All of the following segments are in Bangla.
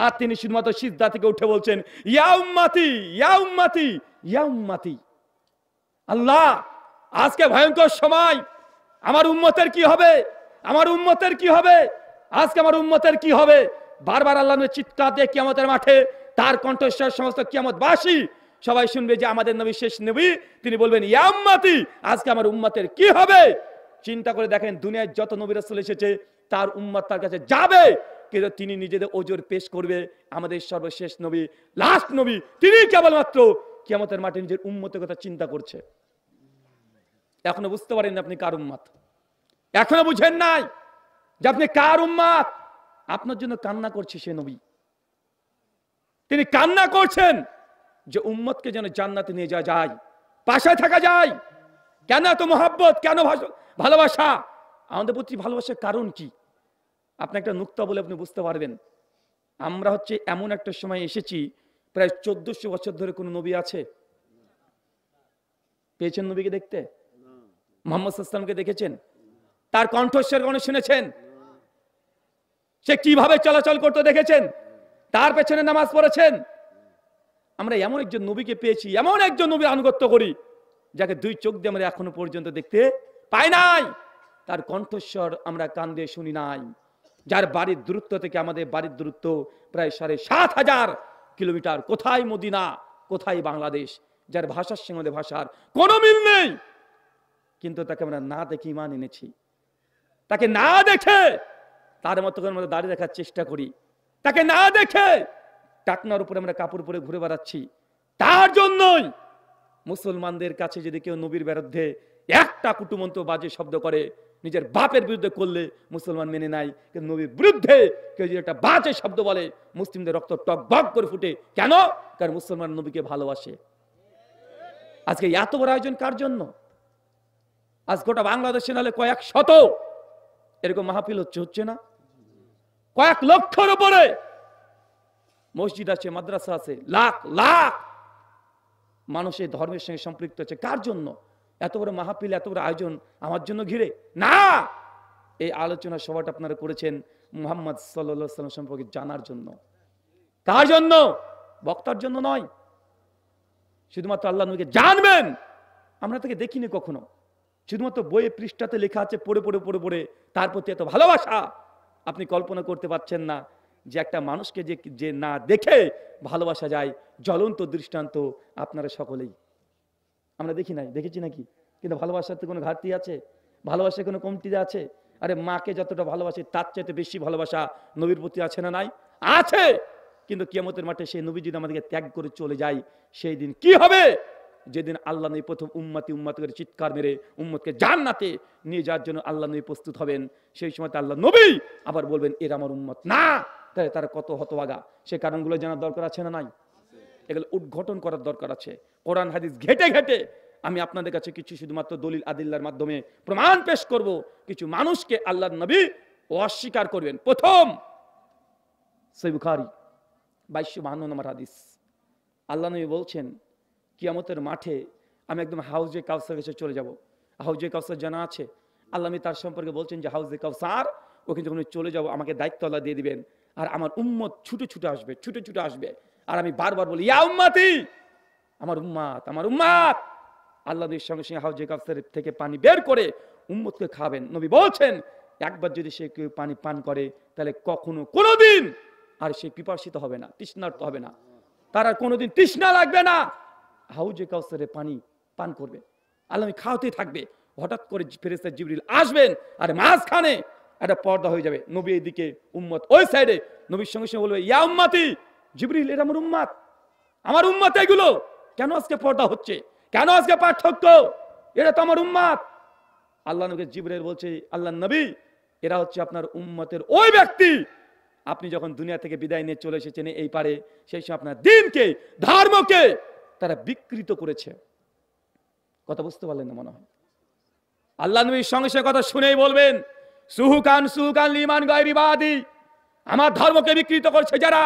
আর তিনি শুধুমাত্র সিজদা থেকে উঠে বলছেন, ইয়া উম্মতি, ইয়া উম্মতি, ইয়া উম্মতি। আল্লাহ, আজকে ভয়ঙ্কর সময়, আমার উম্মতের কি হবে, আমার উম্মতের কি হবে, আজকে আমার উম্মতের কি হবে। বারবার আল্লাহর চিৎকার দিয়ে কিয়ামতের মাঠে তার কণ্ঠস্বর সমস্ত কিয়ামতবাসী সবাই শুনবে যে আমাদের নবী শেষ নবী, তিনি বলবেন ইয়া উম্মতি, আজকে আমার উম্মতের কি হবে। চিন্তা করে দেখেন, দুনিয়ায় যত নবী রাসূল এসেছে তার উম্মত তার কাছে যাবে, কিন্তু তিনি নিজেদের ওজর পেশ করবে। আমাদের সর্বশেষ নবী, লাস্ট নবী, তিনি কেবলমাত্র কিয়ামতের মাঠে নিজের উম্মতের কথা চিন্তা করছে। এখনো বুঝতে পারেন আপনি কার উম্মত, এখনো বুঝেন নাই যে আপনি কার উম্মত। আপনার জন্য কান্না করছে সে নবী, তিনি কান্না করছেন যে উম্মতকে যেন জান্নাতে নিয়ে যাওয়া যায়, পাশে থাকা যায়। কেন এত মহব্বত, কেন ভালোবাসা, আমাদের প্রতি ভালোবাসার কারণ কি? আপনি একটা নুক্তা বলে আপনি বুঝতে পারবেন। আমরা হচ্ছে এমন একটা সময় এসেছি, প্রায় 1400 বছর ধরে কোন নবী আছে? পেয়েছেন নবীকে দেখতে? মুহাম্মদ সাল্লাল্লাহু আলাইহি ওয়াসাল্লামকে দেখেছেন? তার কণ্ঠস্বর কখনো শুনেছেন? সে কিভাবে চলাচল করতে দেখেছেন? তার পেছনে নামাজ পড়েছেন? আমরা এমন একজন নবীকে পেয়েছি, এমন একজন নবীর আনুগত্য করি যাকে দুই চোখ দিয়ে আমরা এখনো পর্যন্ত দেখতে পাই নাই, তার কণ্ঠস্বর আমরা কান দিয়ে শুনি নাই, যার বাড়ির দূরত্ব থেকে আমাদের বাড়ির দূরত্ব প্রায় ৭,৫০০ কিলোমিটার। কোথায় মদিনা, কোথায় বাংলাদেশ, যার ভাষার সঙ্গে আমাদের ভাষার কোনো মিল নেই, কিন্তু তাকে আমরা না দেখে ঈমান এনেছি। তাকে না দেখে তার মতো করে আমরা দাঁড়িয়ে রাখার চেষ্টা করি, তাকে না দেখে টাকনার উপরে আমরা কাপড় পরে ঘুরে বেড়াচ্ছি। তার জন্যই মুসলমানদের কাছে যদি কেউ নবীর বিরুদ্ধে একটা কুটুমন্ত্র বাজে শব্দ করে, নিজের বাপের বিরুদ্ধে করলে মুসলমান মেনে নাই, কিন্তু নবীর বিরুদ্ধে কেউ যদি একটা বাজে শব্দ বলে মুসলিমদের রক্ত টকবক করে ফুটে। কেন? কারণ মুসলমান নবীকে ভালোবাসে। আজকে এত বড় আয়োজন কার জন্য? আজ গোটা বাংলাদেশে নাহলে কয়েক শত এরকম মাহফিল হচ্ছে না? কয়েক লক্ষের উপরে মসজিদ আছে, মাদ্রাসা আছে, লাখ লাখ মানুষ এই ধর্মের সঙ্গে সম্পৃক্ত আছে। কার জন্য এত বড় মাহফিল, এত বড় আয়োজন? আমার জন্য ঘিরে না। এই আলোচনা সভাটা আপনারা করেছেন মুহাম্মদ সাল্লাল্লাহু আলাইহি ওয়াসাল্লাম সম্পর্কে জানার জন্য। কার জন্য? বক্তার জন্য নয়, শুধুমাত্র আল্লাহ নবীকে জানবেন। আমরা তাকে দেখিনি কখনো, শুধুমাত্র বইয়ে পৃষ্ঠাতে লেখা আছে, পড়ে পড়ে পড়ে পড়ে তার প্রতি এত ভালোবাসা। আপনি কল্পনা করতে পারছেন না যে একটা মানুষকে যে না দেখে ভালোবাসা যায়, জ্বলন্ত দৃষ্টান্ত আপনারা সকলেই। আমরা দেখি নাই, দেখেছি নাকি? কিন্তু ভালোবাসাতে কোনো ঘাটতি আছে? ভালোবাসার কোনো কমতি আছে? আরে মাকে যতটা ভালোবাসে তার চাইতে বেশি ভালোবাসা নবীর প্রতি আছে না নাই? আছে। কিন্তু কিয়ামতের মাঠে সেই নবী যদি আমাদেরকে ত্যাগ করে চলে যায়, সেই দিন কি হবে? যেদিন আল্লাহ নবী প্রথম উম্মতি উম্মতি করে চিৎকার মেরে উম্মতকে জান্নাতে নিয়ে যাওয়ার জন্য আল্লাহ নবী প্রস্তুত হবেন, সেই সময় আল্লাহ নবী আবার বলবেন এরা আমার উম্মত না। তাই তারা কত হতভাগা, সে কারণগুলো জানার দরকার আছে না নাই? এগুলো উদ্ঘাটন করার দরকার আছে। কোরআন হাদিস ঘেটে ঘেটে আমি আপনাদের কাছে কিছু শুধুমাত্র দলিল আদিল্লার মাধ্যমে প্রমাণ পেশ করব। কিছু মানুষকে আল্লাহর নবী অস্বীকার করবেন। প্রথম সহিহ বুখারী 2252 নম্বর হাদিস। আল্লাহ নবী বলছেন কিয়ামতের মাঠে আমি একদম হাউজে কাউসার কাছে চলে যাব। হাউজে কাউসার জানা আছে? আল্লাহ নবী তার সম্পর্কে বলছেন যে হাউজে কাউসার, ওখানে যখন চলে যাব আমাকে দায়িত্ব আল্লাহ দিয়ে দিবেন, আর আমার উম্মত ছুটে ছুটে আসবে, ছুটে ছুটে আসবে, আর আমি বারবার বলি ইয়া উম্মতি, আমার উম্মাত, আমার উম্মাত। আল্লাহ নবীর সঙ্গে সঙ্গে হাউজে কাউসার থেকে পানি বের করে উম্মতকে খাবেন। নবী বলছেন একবার যদি সে কেউ পানি পান করে তাহলে কখনো কোনোদিন আর সে পিপাসিত হবে না, তৃষ্ণার্ত হবে না, তার আর কোনোদিন তৃষ্ণা লাগবে না। হাউজে কাউসারে পানি পান করবে, আল্লাহ খাওয়াতেই থাকবে। হঠাৎ করে ফেরেশতা জিবরিল আসবেন, আর মাঝখানে একটা পর্দা হয়ে যাবে, নবী এইদিকে, উম্মত ওই সাইডে। নবীর সঙ্গে সঙ্গে বলবে ইয়া উম্মতি, জিবরিল এরা আমার উম্মত, আমার উম্মত এগুলো। কেন আজকে পর্দা হচ্ছে? কেন আজকে পার্থক্য? এরা তো আমার উম্মত। আল্লাহ নবী জিবরিল বলছে আল্লাহ নবী এরা হচ্ছে আপনার উম্মতের ওই ব্যক্তি, আপনি যখন দুনিয়া থেকে বিদায় নিয়ে চলে এসেছেন এই পারে, সেই সময় আপনার দিনকে, ধর্মকে তারা বিকৃত করেছে। কথা বুঝতে পারলেন না মনে হয়? আল্লাহ নবীর সঙ্গে সঙ্গে কথা শুনেই বলবেন সুহুকান সুহুকান লিমান গায়রি বাদি, আমার ধর্মকে বিকৃত করেছে যারা,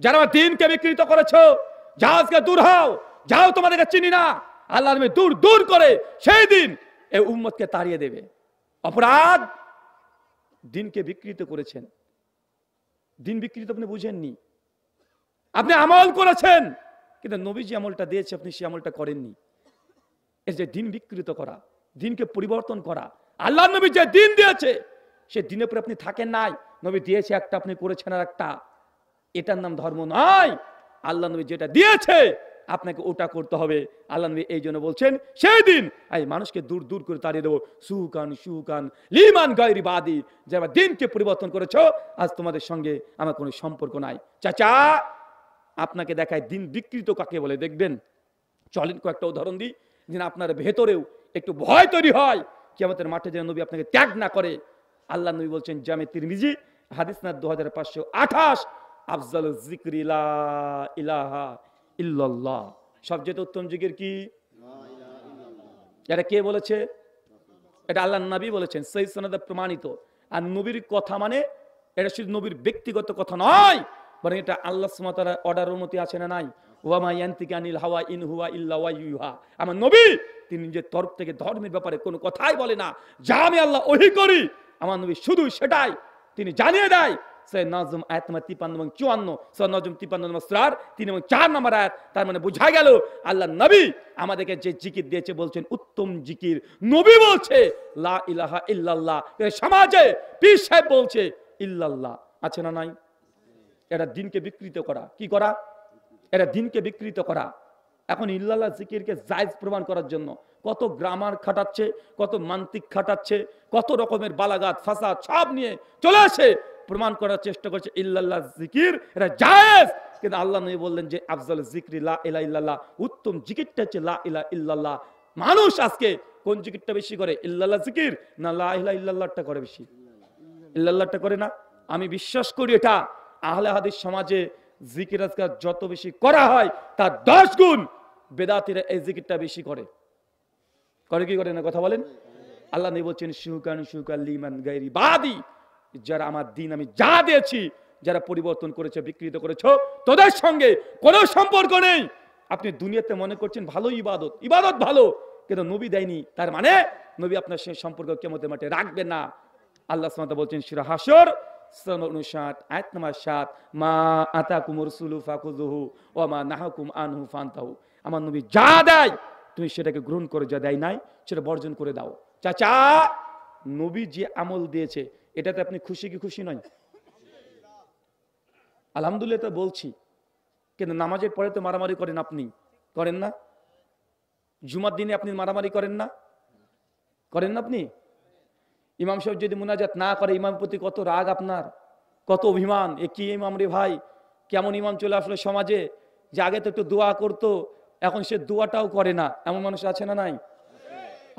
যারা আমার দিনকে বিকৃত করেছো, যাও আজকে দূর হও, যাও তোমাদেরকে চিনি না। আল্লাহ নবী দূর দূর করে সেই দিন এই উম্মতকে তাড়িয়ে দেবে। অপরাধ, দিনকে বিকৃত করেছেন, দিন বিকৃত আপনি বুঝেননি, আপনি আমল করেছেন কিন্তু নবী যে আমলটা দিয়েছে আপনি সে আমলটা করেননি। এই যে দিন বিকৃত করা, দিনকে পরিবর্তন করা, আল্লাহ নবী যে দিন দিয়েছে সে দিনের উপরে আপনি থাকেন নাই, নবী দিয়েছে একটা আপনি করেছেন আর একটা, এটার নাম ধর্ম নয়। আল্লাহ নবী যেটা দিয়েছে আপনাকে ওটা করতে হবে। আল্লাহ নবী এই জন্য বলছেন সেই দিন এই মানুষকে দূর দূর করে তাড়িয়ে দেবো, সুকান সুকান লিমান গায়রি বাদি, যারা দিনকে পরিবর্তন করেছো আজ তোমাদের সঙ্গে আমার কোনো সম্পর্ক নাই। চাচা আপনাকে দেখায় দিন বিকৃত কাকে বলে, দেখবেন চলেন কয়েকটা উদাহরণ দিই যেন আপনার ভেতরেও একটু ভয় তৈরি হয়, কিয়ামতের মাঠে যেন নবী আপনাকে ত্যাগ না করে। আল্লাহ নবী বলছেন জামে তিরমিজি হাদিস না 2528, আফজালুজ যিকরি লা ইলাহা ইল্লাল্লাহ, সবচেয়ে উত্তম জিকির কি? এটা কে বলেছে? এটা আল্লাহ নবী বলেছেন, সহিহ সনদে প্রমাণিত। আর নবীর কথা মানে এটা শুধু নবীর ব্যক্তিগত কথা নয়, বরং এটা আল্লাহ সুবহানাহু ওয়া তাআলার অর্ডার অনুমতি আছে না নাই? ওয়া মা ইয়ানতিকু আনিল হাওয়া ইন হুয়া ইল্লা ওয়াহয়ুহা, আমার নবী তিনি নিজের তরফ থেকে ধর্মের ব্যাপারে কোনো কথাই বলে না, যা আমি আল্লাহ ওহী করি আমার নবী শুধু সেটাই তিনি জানিয়ে দেয়। সে নাজম আয়াত নম্বর 53 এবং 54, সূরা নাজম 53 নম্বর সূরার 3 এবং 4 নম্বর আয়াত। তার মানে বোঝা গেল আল্লাহ নবী আমাদেরকে যে জিকির দিয়েছে বলছেন উত্তম জিকির। নবী বলছে লা ইলাহা ইল্লাল্লাহ, সমাজে পীর সাহেব বলছে ইল্লাল্লাহ, আছে না নাই? এটা দিনকে বিকৃত করা। কি করা? এটা দিনকে বিকৃত করা। এখন ইল্লাল্লাহ জিকিরকে জায়েজ প্রমাণ করার জন্য কত গ্রামার খাটাচ্ছে, কত মান্তিক খাটাচ্ছে, কত রকমের বালাগাত ফাসাদ সব নিয়ে চলে আসে প্রমাণ করার চেষ্টা করছে ইল্লাল্লাহ জিকির এটা জায়েজ। কিন্তু আল্লাহ নবী বললেন যে আফজাল জিকরি লা ইলাহা ইল্লাল্লাহ, উত্তম জিকিরটা হচ্ছে লা ইলাহা ইল্লাল্লাহ। মানুষ আজকে কোন জিকিরটা বেশি করে? ইল্লাল্লাহ জিকির না লা ইলাহা ইল্লাল্লাহটা করে বেশি? ইল্লাল্লাহটা করে না? আমি বিশ্বাস করি এটা আহলে হাদিস সমাজে জিকির আজকাল যত বেশি করা হয় তার 10 গুণ বেদাতীরা এই জিকিরটা বেশি করে। করে কি করে না কথা বলেন? আল্লাহ নবী বলছেন সুকান সুকাল লিমান গায়রি বাদি, যারা আমার দিন আমি যা দিয়েছি যারা পরিবর্তন করেছে বিকৃত করেছো তোদের সঙ্গে কোনো সম্পর্ক নেই। আপনি দুনিয়াতে মনে করছেন ভালো ইবাদত, ইবাদত ভালো কিন্তু নবী দেয়নি, তার মানে নবী আপনার সেই সম্পর্ক কিয়ামতের মাঠে রাখবেন না। আল্লাহ সুবহানাহু ওয়া তাআলা বলছেন সূরা হাসর 59 আয়াত নম্বর 7, মা আতাকুমুর রাসূলু ফাখুযুহু ওয়া মা নাহাকুম আনহু ফান্তাহু, আমার নবী যা দেয় তুমি সেটাকে গ্রহণ করে, যা দেয় নাই সেটা বর্জন করে দাও। চাচা নবী যে আমল দিয়েছে এটাতে আপনি খুশি কি খুশি নয়? আলহামদুলিল্লাহ তো বলছি, কিন্তু নামাজের পরে তো মারামারি করেন, আপনি করেন না? জুমার দিনে আপনি মারামারি করেন না? করেন না আপনি? ইমাম সাহেব যদি মুনাজাত না করে ইমামের প্রতি কত রাগ আপনার, কত অভিমান, এ কি ইমাম রে ভাই, কেমন ইমাম চলে আসলে সমাজে, যে আগে তো একটু দোয়া করতো এখন সে দোয়াটাও করে না, এমন মানুষ আছে না নাই?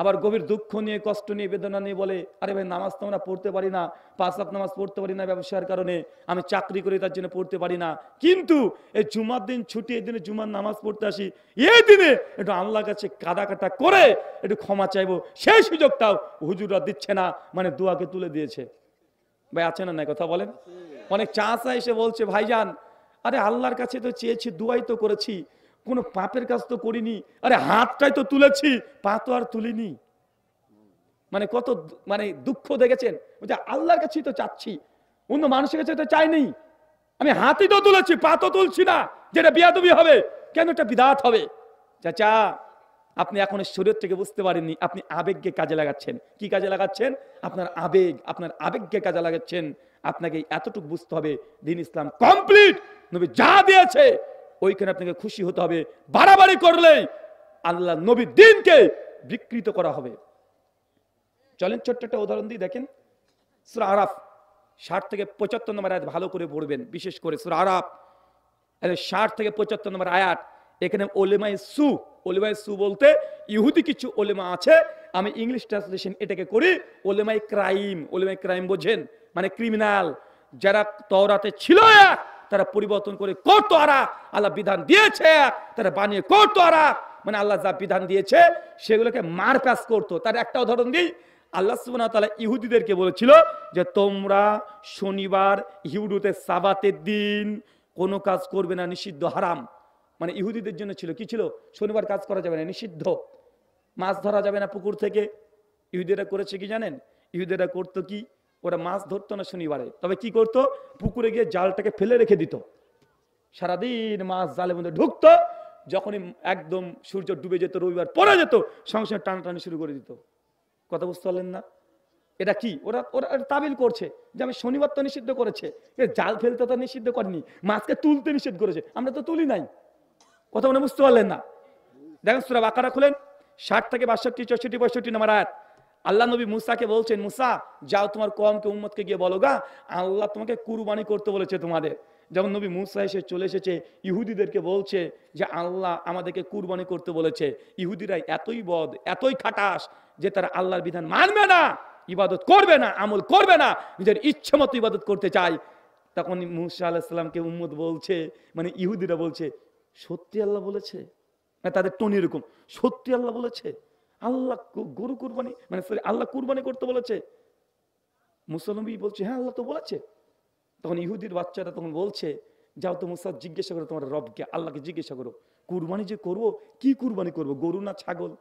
আবার গভীর দুঃখ নিয়ে কষ্ট নিয়ে বেদনা নিয়ে বলে আরে ভাই নামাজ তো আমরা পড়তে পারি না, 5 ওয়াক্ত নামাজ পড়তে পারি না ব্যবসার কারণে, আমি চাকরি করি তার জন্য পড়তে পারি না, কিন্তু এই জুমার দিন ছুটি, এই দিনে জুমার নামাজ পড়তে আসি, এই দিনে একটু আল্লাহর কাছে কাদা কাটা করে একটু ক্ষমা চাইবো, সেই সুযোগটাও হুজুররা দিচ্ছে না, মানে দোয়াকে তুলে দিয়েছে। ভাই আছে না নাই কথা বলেন? অনেক চাচা এসে বলছে ভাইজান আরে আল্লাহর কাছে তো চেয়েছি, দোয়াই তো করেছি, কোনো পাপের কাজ তো করিনি, আরে হাতটাই তো তুলেছি, পা তো আর তুলিনি। মানে কত মানে দুঃখ দেখেছেন, আল্লাহর কাছেই তো চাচ্ছি, অন্য মানুষের কাছে তো চাইনি, আমি হাতই তো তুলেছি পা তো তুলছি না, যেটা বিয়াদবি হবে, কেন এটা বিদাত হবে? চাচা আপনি এখন শরীর থেকে বুঝতে পারেননি, আপনি আবেগকে কাজে লাগাচ্ছেন। কি কাজে লাগাচ্ছেন? আপনার আবেগ, আপনার আবেগকে কাজে লাগাচ্ছেন। আপনাকে এতটুকু বুঝতে হবে দ্বীন ইসলাম কমপ্লিট, নবী যা দিয়েছে ওইখানে আপনাকে খুশি হতে হবে, বাড়াবাড়ি করলেই আল্লাহ নবীর দ্বীনকে বিকৃত করা হবে। চলেন ছোট্ট একটা উদাহরণ দিই, দেখেন সূরা আরাফ 60 থেকে 75 নম্বর আয়াত ভালো করে পড়বেন, বিশেষ করে সূরা আরাফ 60 থেকে 75 নম্বর আয়াত। এখানে ওলেমায়ে সু, ওলেমায়ে সু বলতে ইহুদি কিছু ওলেমা আছে, আমি ইংলিশ ট্রান্সলেশন এটাকে করি ওলেমায়ে ক্রাইম। ওলেমায়ে ক্রাইম বোঝেন মানে ক্রিমিনাল, যারা তওরাতে ছিল এক তারা পরিবর্তন করে করতো আরেক, আল্লাহ বিধান দিয়েছে এক তারা বানিয়ে করতো আরেক, মানে আল্লাহ যা বিধান দিয়েছে সেগুলোকে মারপ্যাচ করতো। তার একটা উদাহরণ দিই, আল্লাহ সুবহানাহু ওয়া তাআলা ইহুদিদেরকে বলেছিল যে তোমরা শনিবার ইহুদিতে সাবাতের দিন কোনো কাজ করবে না, নিষিদ্ধ, হারাম। মানে ইহুদিদের জন্য ছিল কি ছিল? শনিবার কাজ করা যাবে না, নিষিদ্ধ, মাছ ধরা যাবে না পুকুর থেকে। ইহুদিরা করেছে কি জানেন? ইহুদিরা করতো কি, ওরা মাছ ধরতো না শনিবারে, তবে কি করতো, পুকুরে গিয়ে জালটাকে ফেলে রেখে দিত, সারাদিন মাছ জালের মধ্যে ঢুকতো, যখনই একদম সূর্য ডুবে যেত, রবিবার পড়ে যেত, সঙ্গে সঙ্গে টানাটানি শুরু করে দিত। কথা বুঝতে পারলেন না? এটা কি, ওরা ওরা তাবিল করছে যে আমি শনিবার তো নিষিদ্ধ করেছে, জাল ফেলতে তো নিষিদ্ধ করেনি, মাছকে তুলতে নিষিদ্ধ করেছে, আমরা তো তুলি নাই। কথা মনে বুঝতে পারলেন না? দেখেন সূরা বাকারা খুলেন, 60 থেকে 62, 64, 65 নম্বর আয়াত। আল্লাহ নবী মুসাকে বলছেন, মুসা যাও তোমার কওমকে, উম্মতকে গিয়ে বলো গা, আল্লাহ তোমাকে কুরবানি করতে বলেছে তোমাদের। যেমন নবী মুসা এসে চলে এসেছে, ইহুদিদেরকে বলছে যে আল্লাহ আমাদেরকে কুরবানি করতে বলেছে। ইহুদিরা এতই বদ, এতই খাটাস যে তারা আল্লাহর বিধান মানবে না, ইবাদত করবে না, আমল করবে না, নিজের ইচ্ছে মতো ইবাদত করতে চায়। তখন মুসা আলাইহিস সালামকে উম্মত বলছে, মানে ইহুদিরা বলছে, সত্যি আল্লাহ বলেছে? তাদের টোন এরকম, সত্যি আল্লাহ বলেছে? আল্লাহ গরু কুরবানি, মানে সরি, আল্লাহ কুরবানি করতে বলেছে? মুসলমান বলছে, হ্যাঁ আল্লাহ তো বলেছে। তখন ইহুদির বাচ্চারা তখন বলছে, যাও তো মুসা জিজ্ঞাসা করো তোমার রবকে, আল্লাহকে জিজ্ঞাসা করো, কুরবানি যে করবো, কি কুরবানি করবো, গরু না ছাগল?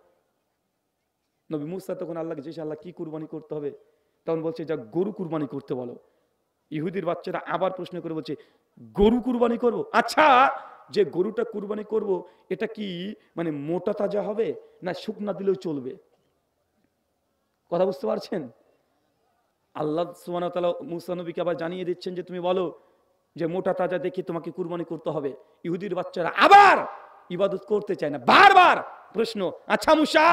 নবী মুসা তখন আল্লাহকে জিজ্ঞাসা, আল্লাহ কি কুরবানি করতে হবে? তখন বলছে, যা গরু কুরবানি করতে বলো। ইহুদির বাচ্চারা আবার প্রশ্ন করে বলছে, গরু কুরবানি করব? আচ্ছা, যে গরুটা কুরবানি করব এটা কি মানে মোটা তাজা হবে না শুকনা দিলেও চলবে? কথা বুঝতে পারছেন? আল্লাহ সুবহানাহু ওয়া তাআলা মুসা নবীকে আবার জানিয়ে দিচ্ছেন যে তুমি বলো যে মোটা তাজা দেখে তোমাকে কুরবানি করতে হবে। ইহুদির বাচ্চারা আবার ইবাদত করতে চায় না, বারবার প্রশ্ন, আচ্ছা মুসা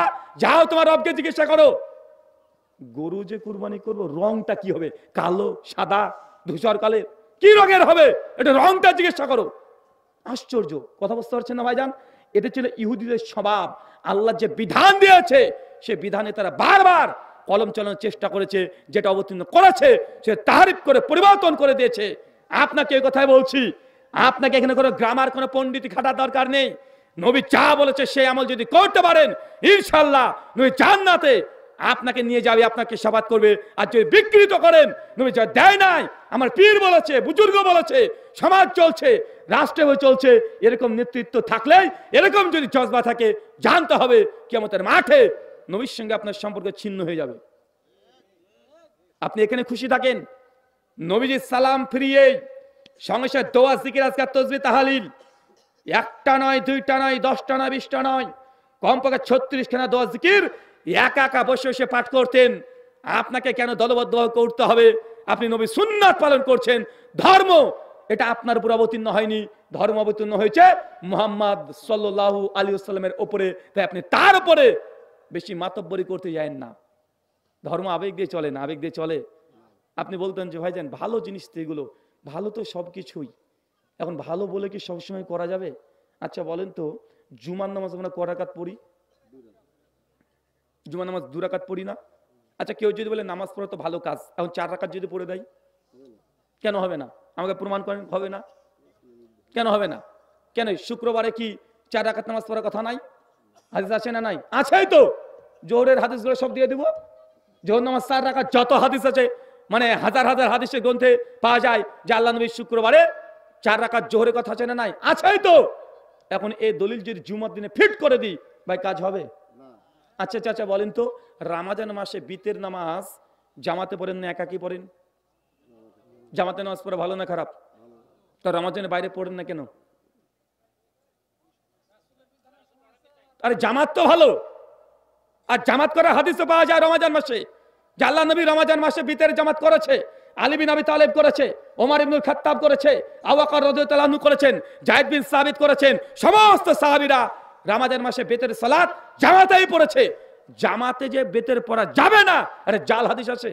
যাও তোমার রবকে জিজ্ঞাসা করো, গরু যে কুরবানি করব রংটা কি হবে, কালো, সাদা, ধূসর কালের, কি রঙের হবে, এটা রংটা জিজ্ঞাসা করো। আশ্চর্য, কথা বুঝতে পারছেন না ভাইজান? এটা ছিল ইহুদিদের স্বভাব। আল্লাহ যে বিধান দিয়েছে সে বিধানে তারা বারবার কলম চালানোর চেষ্টা করেছে, যেটা অবতীর্ণ করেছে সে তারিফ করে পরিবর্তন করে দিয়েছে। আপনাকে এই কথাই বলছি, আপনাকে এখানে কোনো গ্রামার, কোনো পণ্ডিতি খাটার দরকার নেই। নবী যা বলেছে সে আমল যদি করতে পারেন, ইনশাআল্লাহ নবী জান্নাতে আপনাকে নিয়ে যাবে, আপনাকে সাবাত করবে। আর যদি বিকৃত করেন, নবী যা দেয় নাই, আমার পীর বলেছে, বুজুর্গ বলেছে, সমাজ চলছে, রাষ্ট্রে চলছে, এরকম নেতৃত্ব থাকলে, এরকম যদি জজবা থাকে, জানতে হবে কিয়ামতের মাঠে নবীর সঙ্গে আপনার সম্পর্ক ছিন্ন হয়ে যাবে। আপনি এখানে খুশি থাকেন, নবীজি সালাম ফিরিয়ে সঙ্গে সঙ্গে দোয়া, জিকির, আজকার, তাসবিহ, তাহলিল, একটা নয়, দুইটা নয়, 10টা নয়, 20টা নয়, কমপক্ষে 36 খানা দোয়া জিকির একা একা বসে বসে পাঠ করতেন। আপনাকে কেন দলবদ্ধভাবে করতে হবে? আপনি নবী সুন্নাত পালন করছেন। ধর্ম এটা আপনার উপর অবতীর্ণ হয়নি, ধর্ম অবতীর্ণ হয়েছে মুহাম্মদ সাল্লাল্লাহু আলাইহি ওয়াসাল্লামের উপরে। তাই আপনি তার উপরে বেশি মাতব্বরি করতে যায়েন না। ধর্ম আবেগ দিয়ে চলে না, আবেগ দিয়ে চলে। আপনি বলতেন যে ভাইজান ভালো জিনিস তো এগুলো, ভালো তো সব কিছুই, এখন ভালো বলে কি সবসময় করা যাবে? আচ্ছা বলেন তো, জুমার নামাজ আমরা ক রাকাত পড়ি? জুমার নামাজ 2 রাকাত পড়ি না? আচ্ছা কেউ যদি বলে নামাজ পড়া তো ভালো কাজ, এখন 4 রাকাত যদি পড়ে দেয়, কেন হবে না? আমাকে প্রমাণ করেন, হবে না? কেন হবে না? কেন শুক্রবারে কি 4 রাকাত নামাজ পড়ার কথা নাই? হাদিস আছে না নাই? আছেই তো। জোহরের হাদিসগুলো সব দিয়ে দিব। জোহর নামাজ 4 রাকাত, যত হাদিস আছে, মানে হাজার হাজার হাদিসের গ্রন্থে পাওয়া যায় যে আল্লাহ নবী শুক্রবারে 4 রাকাত জোহরের কথা আছে না নাই? আছেই তো। এখন এই দলিল যদি জুমার দিনে ফিট করে দিই, ভাই কাজ হবে? আচ্ছা চাচা বলেন তো, রমজান মাসে বিতের নামাজ জামাতে পড়েন না একাকি পড়েন? জামাতে নামাজ পড়া ভালো না খারাপ? তো রমজানের বাইরে পড়েন না কেন? আরে জামাত তো ভালো, আর জামাত করার হাদিসও পাওয়া যায় রমজান মাসে, যে আল্লাহ নবী রমজান মাসে বিতের জামাত করেছে। আলী বিন আবি তালেব করেছে, ওমর ইবনুল খাত্তাব করেছে, আবু বকর রাদিয়াল্লাহু আনহু করেছেন, যায়েদ বিন সাবিত করেছেন, সমস্ত সাহাবীরা রমজান মাসে বেতের সালাত জামাতেই পড়েছে। জামাতে যে বেতের পড়া যাবে না, আরে জাল হাদিস আছে।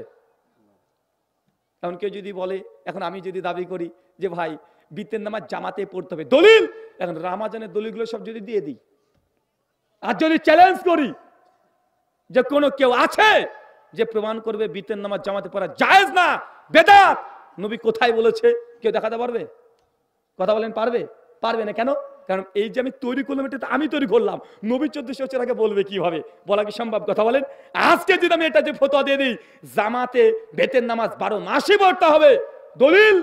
এখন কেউ যদি বলে, এখন আমি যদি দাবি করি যে ভাই বিতের নামাজ জামাতে পড়তে হবে, দলিল, এখন রমজানের দলিলগুলো সব যদি দিয়ে দিই, আর যদি চ্যালেঞ্জ করি যে কোনো কেউ আছে যে প্রমাণ করবে বিতের নামাজ জামাতে পড়া জায়েজ না, বেদাত, নবী কোথায় বলেছে, কেউ দেখাতে পারবে? কথা বলেন, পারবে? পারবে না। কেন? কারণ এই যে আমি তৈরি করলাম, এটা আমি তৈরি করলাম, নবী 1400 বছর আগে বলবে কিভাবে? বলা কি সম্ভব? কথা বলেন। আজকে যদি আমি এটা যে ফতোয়া দিয়ে দিই জামাতে বেতের নামাজ 12 মাসই পড়তে হবে, দলিল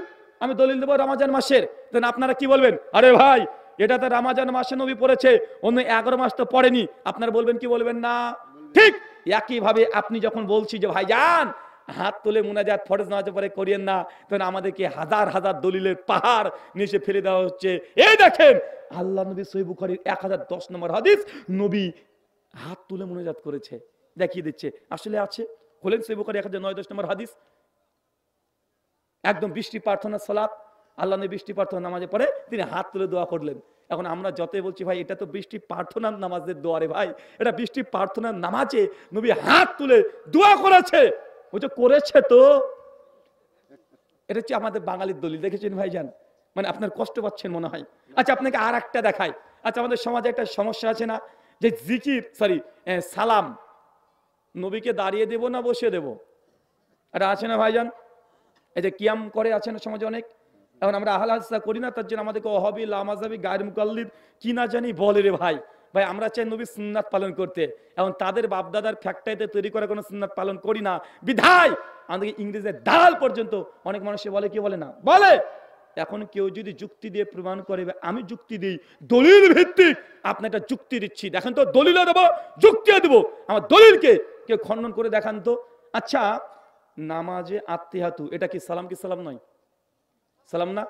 আমি দলিল দেবো রমজান মাসের, দেন আপনারা কি বলবেন? আরে ভাই এটা তো রমজান মাসে নবী পড়েছে, অন্য 11 মাস তো পড়েনি। আপনারা বলবেন কি বলবেন না? ঠিক একইভাবে আপনি যখন বলছি যে ভাইজান হাত তুলে মুনাজাত ফরজ নামাজের পরে করিয়েন না, তখন আমাদেরকে হাজার হাজার দলিলের পাহাড় নিচে ফেলে দেওয়া হচ্ছে। এই দেখেন আল্লাহ নবী সহিহ বুখারীর 1010 নম্বর হাদিস, নবী হাত তুলে মুনাজাত করেছে, দেখিয়ে দিচ্ছে। আসলে আছে, খোলেন সহিহ বুখারী 1009-10 নম্বর হাদিস, একদম বৃষ্টি প্রার্থনা সালাত, আল্লাহ নবী বৃষ্টি প্রার্থনা নামাজে পড়ে তিনি হাত তুলে দোয়া করলেন। এখন আমরা যতই বলছি ভাই এটা তো বৃষ্টি প্রার্থনার নামাজের দোয়ারে, ভাই এটা বৃষ্টি প্রার্থনার নামাজে নবী হাত তুলে দোয়া করেছে, ওই যে করেছে তো। এটা হচ্ছে আমাদের বাঙালির দলিল, দেখেছেন ভাইজান? মানে আপনার কষ্ট পাচ্ছেন মনে হয়। আচ্ছা আপনাকে আর একটা দেখাই। আচ্ছা আমাদের সমাজে একটা সমস্যা আছে না, যে জিকির সালাম নবীকে দাঁড়িয়ে দেব না বসে দেব, এটা আছে না ভাইজান? এই যে কিয়াম করে আছে না সমাজে অনেক। এখন আমরা আহলে হাদিস করি না, তার জন্য আমাদেরকে ওয়াহাবি, লামাযাবি, গায়র মুকাল্লিদ কি না জানি বলে রে ভাই। ভাই আমরা চাই নবীর সুন্নাত পালন করতে, এখন তাদের বাপদাদার ফ্যাক্টরিতে তৈরি করা কোনো সুন্নাত পালন করি না বিধায় আমাদেরকে ইংরেজের দালাল পর্যন্ত অনেক মানুষ বলে, কি বলে না বলে। এখন কেউ যদি যুক্তি দিয়ে প্রমাণ করে, আমি যুক্তি দিই দলিল ভিত্তিক, আপনি একটা যুক্তি দিচ্ছি দেখেন তো, দলিলও দেবো যুক্তিও দেবো, আমার দলিলকে কেউ খণ্ডন করে দেখান তো। আচ্ছা নামাজে আত্তিহাতু এটা কি সালাম কি সালাম নয়? সালাম না?